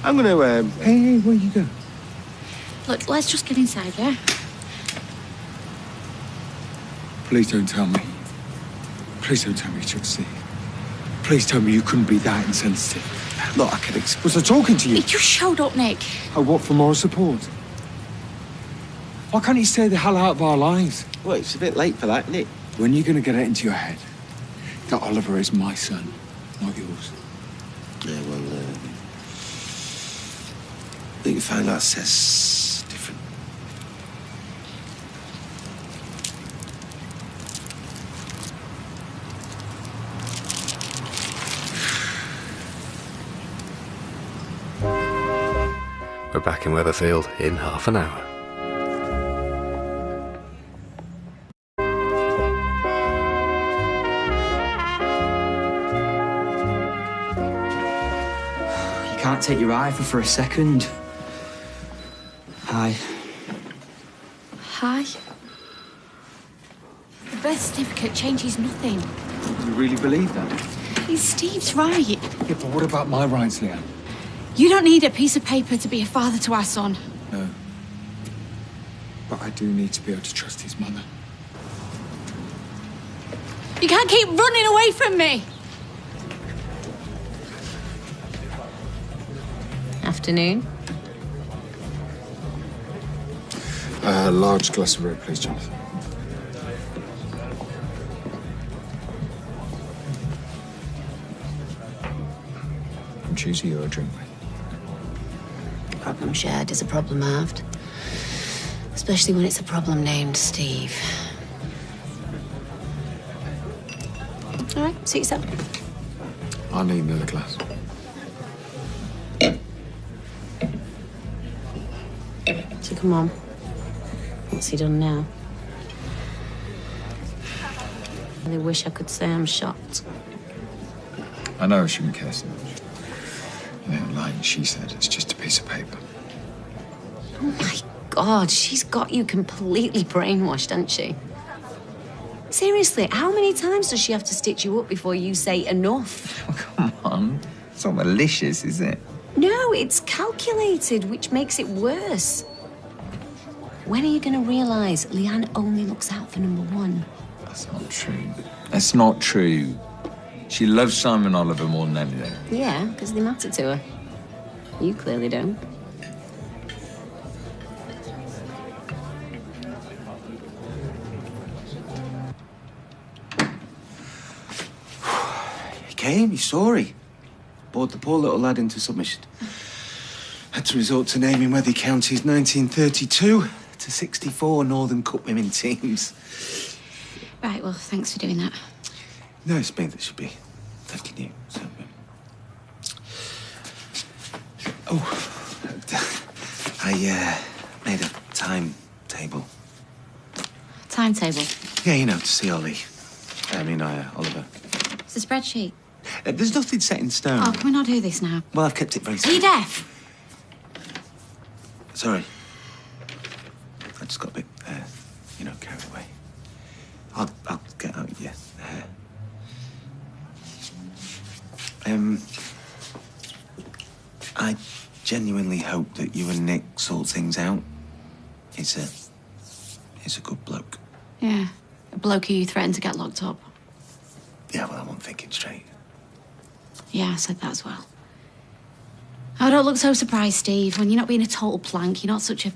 I'm going to, Hey, where you go? Look, let's just get inside, yeah? Please don't tell me. Please don't tell me you took Steve. Please tell me you couldn't be that insensitive. Look, I could Was I talking to you? You showed up, Nick. Oh, what, for moral support? Why can't you stay the hell out of our lives? Well, it's a bit late for that, isn't it? When are you going to get it into your head that Oliver is my son, not yours? Yeah, well, I think you find that says different. We're back in Weatherfield in half an hour. You can't take your eye for a second. Hi. Hi. The birth certificate changes nothing. You really believe that? Steve's right. Yeah, but what about my rights, Leanne? You don't need a piece of paper to be a father to our son. No. But I do need to be able to trust his mother. You can't keep running away from me. Afternoon. Large glass of red, please, Jonathan. I'm choosing you a drink. Problem shared is a problem halved. Especially when it's a problem named Steve. All right, suit yourself. I need another glass. So come on. What's he done now? I really wish I could say I'm shocked. I know I shouldn't care so much. Yeah, like she said, it's just a piece of paper. Oh my God, she's got you completely brainwashed, hasn't she? Seriously, how many times does she have to stitch you up before you say enough? Come on. It's not malicious, is it? No, it's calculated, which makes it worse. When are you going to realise Leanne only looks out for number one? That's not true. That's not true. She loves Simon Oliver more than anything. Yeah, because they matter to her. You clearly don't. You came, you sorry. Bored the poor little lad into submission. Had to resort to naming Wethy County's 1932 to 64 Northern Cup women teams. Right, well, thanks for doing that. No, it's me that should be thanking you. So, I made a timetable. Timetable? Yeah, you know, to see Ollie. Oliver. It's a spreadsheet. There's nothing set in stone. Oh, can we not do this now? Well, I've kept it very Are simple. you deaf? Sorry. I just got a bit, carried away. I'll get out of your hair. I genuinely hope that you and Nick sort things out. He's a good bloke. Yeah, a bloke who you threatened to get locked up. Yeah, well, I wasn't thinking straight. Yeah, I said that as well. Oh, don't look so surprised, Steve. When you're not being a total plank, you're not such a...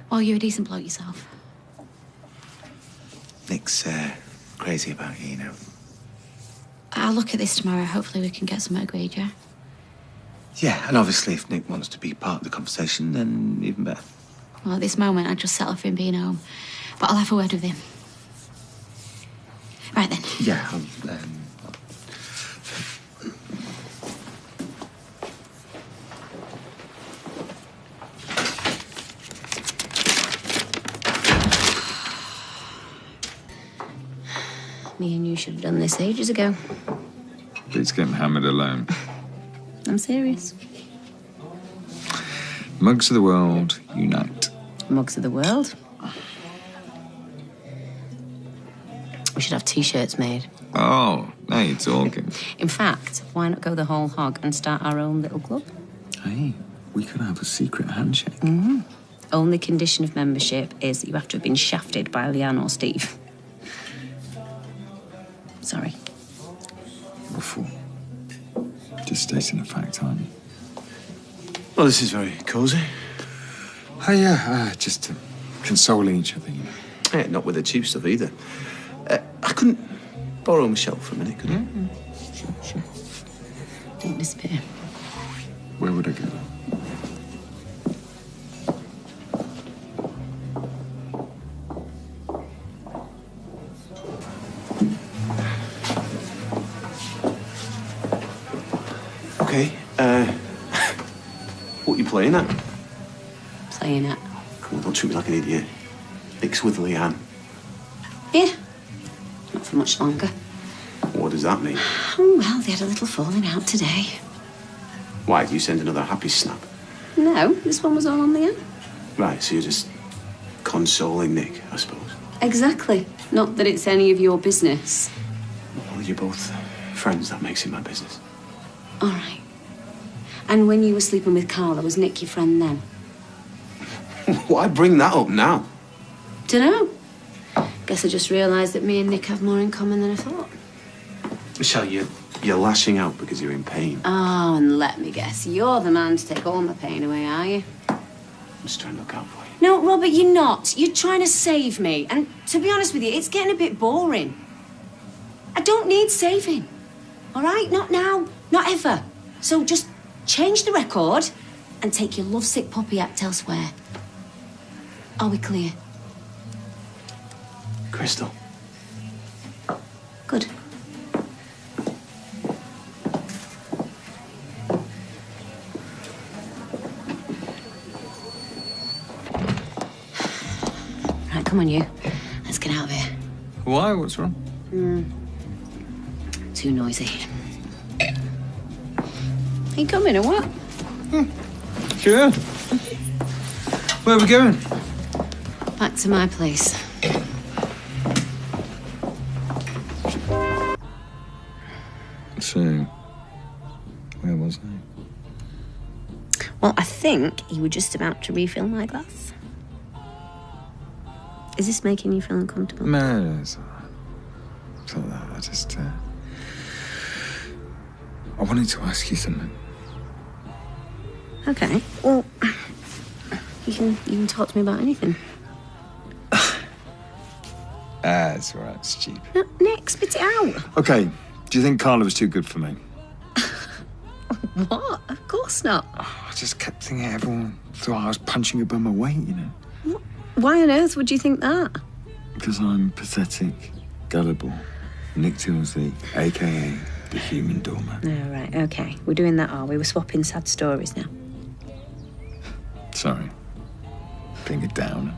Well, you're a decent bloke yourself. Nick's crazy about you, you know. I'll look at this tomorrow. Hopefully we can get some agreed, yeah? Yeah, and obviously if Nick wants to be part of the conversation, then even better. Well, at this moment, I'd just settle for him being home. But I'll have a word with him. Right then. Yeah, Me and you should have done this ages ago. Beats getting hammered alone. I'm serious. Mugs of the world, unite. Mugs of the world. We should have T-shirts made. Oh, now you're talking. In fact, why not go the whole hog and start our own little club? Hey, we could have a secret handshake. Mm-hmm. Only condition of membership is that you have to have been shafted by Leanne or Steve. Sorry. Before. Just stating a fact, aren't you? Well, this is very cosy. Oh, yeah, just consoling each other, you know. Yeah, not with the cheap stuff either. I couldn't borrow Michelle for a minute, could I? Sure. Don't disappear. Where would I go? Okay, what are you playing at? Playing at? Come on, don't treat me like an idiot. Nick's with Leanne. Yeah. Not for much longer. What does that mean? Oh, well, they had a little falling out today. Why, do you send another happy snap? No, this one was all on Leanne. Right, so you're just consoling Nick, I suppose. Exactly. Not that it's any of your business. Well, you're both friends, that makes it my business. All right. And when you were sleeping with Carla, was Nick your friend then? Why bring that up now? Dunno. Guess I just realised that me and Nick have more in common than I thought. Michelle, you're lashing out because you're in pain. Oh, and let me guess, you're the man to take all my pain away, are you? I'm just trying to look out for you. No, Robert, you're not. You're trying to save me. And to be honest with you, it's getting a bit boring. I don't need saving. All right? Not now. Not ever. So just change the record and take your lovesick puppy act elsewhere. Are we clear? Crystal. Good. Right, come on, you. Let's get out of here. Why? What's wrong? Too noisy. Are You coming or what? Sure. Where are we going? Back to my place. So, where was I? Well, I think you were just about to refill my glass. Is this making you feel uncomfortable? No, it's all right. It's not that. I just, I wanted to ask you something. Okay. Well, you can talk to me about anything. It's all right. It's cheap. No, Nick, spit it out. Okay. Do you think Carla was too good for me? What? Of course not. I just kept thinking everyone thought I was punching above my weight, you know? Why on earth would you think that? Because I'm pathetic, gullible, Nick Tilsley, a.k.a. the human doormat. Oh, right, okay. We're doing that, are we? We're swapping sad stories now. Sorry. Being a downer.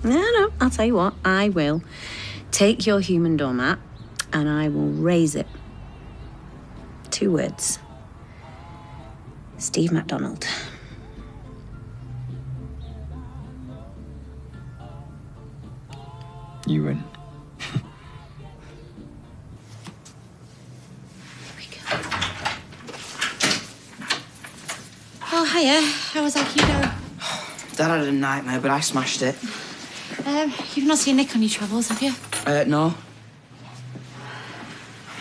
No, I'll tell you what. I will take your human doormat and I will raise it. 2 words. Steve MacDonald. You win. Oh, hiya. How was Aikido? Dad had a nightmare, but I smashed it. You've not seen Nick on your travels, have you? No.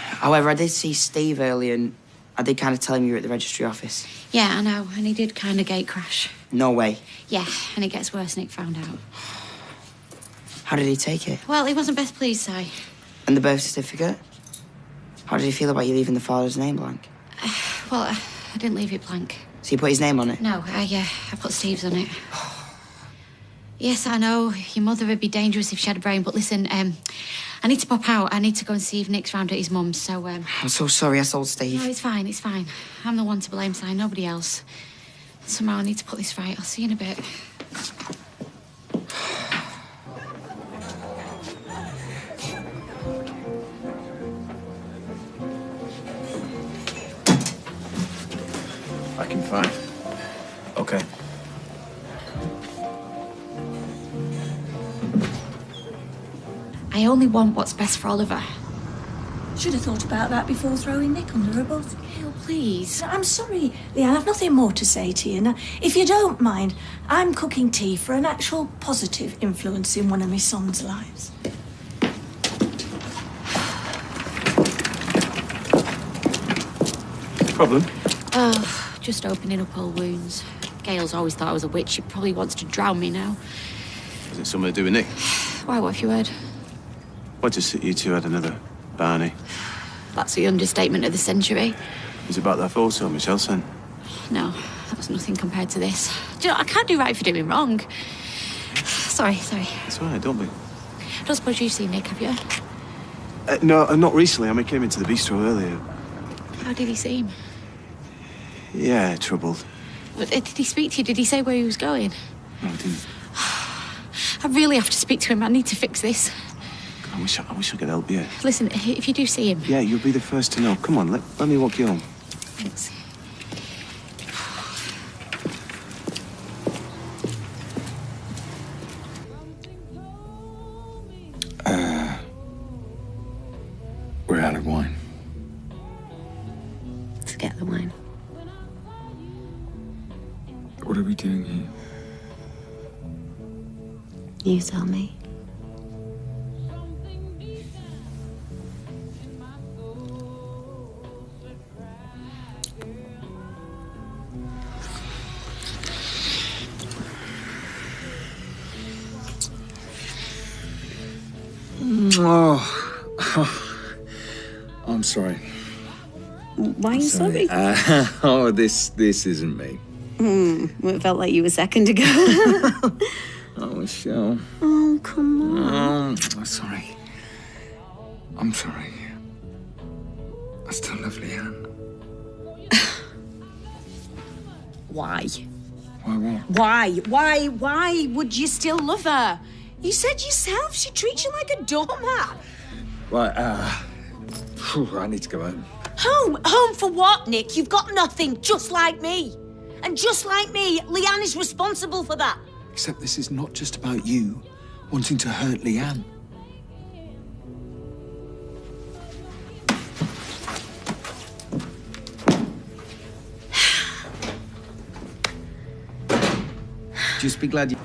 However, I did see Steve earlier, and I did kind of tell him you were at the registry office. Yeah, I know. And he did kind of gate crash. No way. Yeah, and it gets worse, Nick found out. How did he take it? Well, he wasn't best pleased, Si. And the birth certificate? How did he feel about you leaving the father's name blank? Well, I didn't leave it blank. So you put his name on it? No, I put Steve's on it. Yes, I know. Your mother would be dangerous if she had a brain, but listen, I need to pop out. I need to go and see if Nick's round at his mum's, so... I'm so sorry I sold Steve. No, it's fine, it's fine. I'm the one to blame, Si, nobody else. Somehow I need to put this right. I'll see you in a bit. Back in 5. Okay. I only want what's best for Oliver. Should have thought about that before throwing Nick under a bus. Gail, please. I'm sorry, Leanne, I've nothing more to say to you. Now, if you don't mind, I'm cooking tea for an actual positive influence in one of my son's lives. Problem? Oh, just opening up old wounds. Gail's always thought I was a witch. She probably wants to drown me now. Is it something to do with Nick? Why, what have you heard? What, just that you two had another Barney? That's the understatement of the century. Is it about that photo Michelle sent? No, that was nothing compared to this. Do you know, I can't do right for doing wrong. Sorry. It's all right, don't be. I don't suppose you've seen Nick, have you? No, not recently. I mean, I came into the bistro earlier. How did he seem? Yeah, troubled. But, did he speak to you? Did he say where he was going? No, I didn't. I really have to speak to him. I need to fix this. I wish I could help you. Listen, if you do see him... Yeah, you'll be the first to know. Come on, let me walk you home. Thanks. We're out of wine. Forget the wine. What are we doing here? You tell me. I'm sorry. Why are you sorry? This isn't me. Well, it felt like you a second ago. Oh, Michelle. Oh, come on. I'm sorry. I'm sorry. I still love Leanne. Why? Why what? Why would you still love her? You said yourself she treats you like a doormat. Right, I need to go home. Home? Home for what, Nick? You've got nothing, just like me. And just like me, Leanne is responsible for that. Except this is not just about you wanting to hurt Leanne. Just be glad you...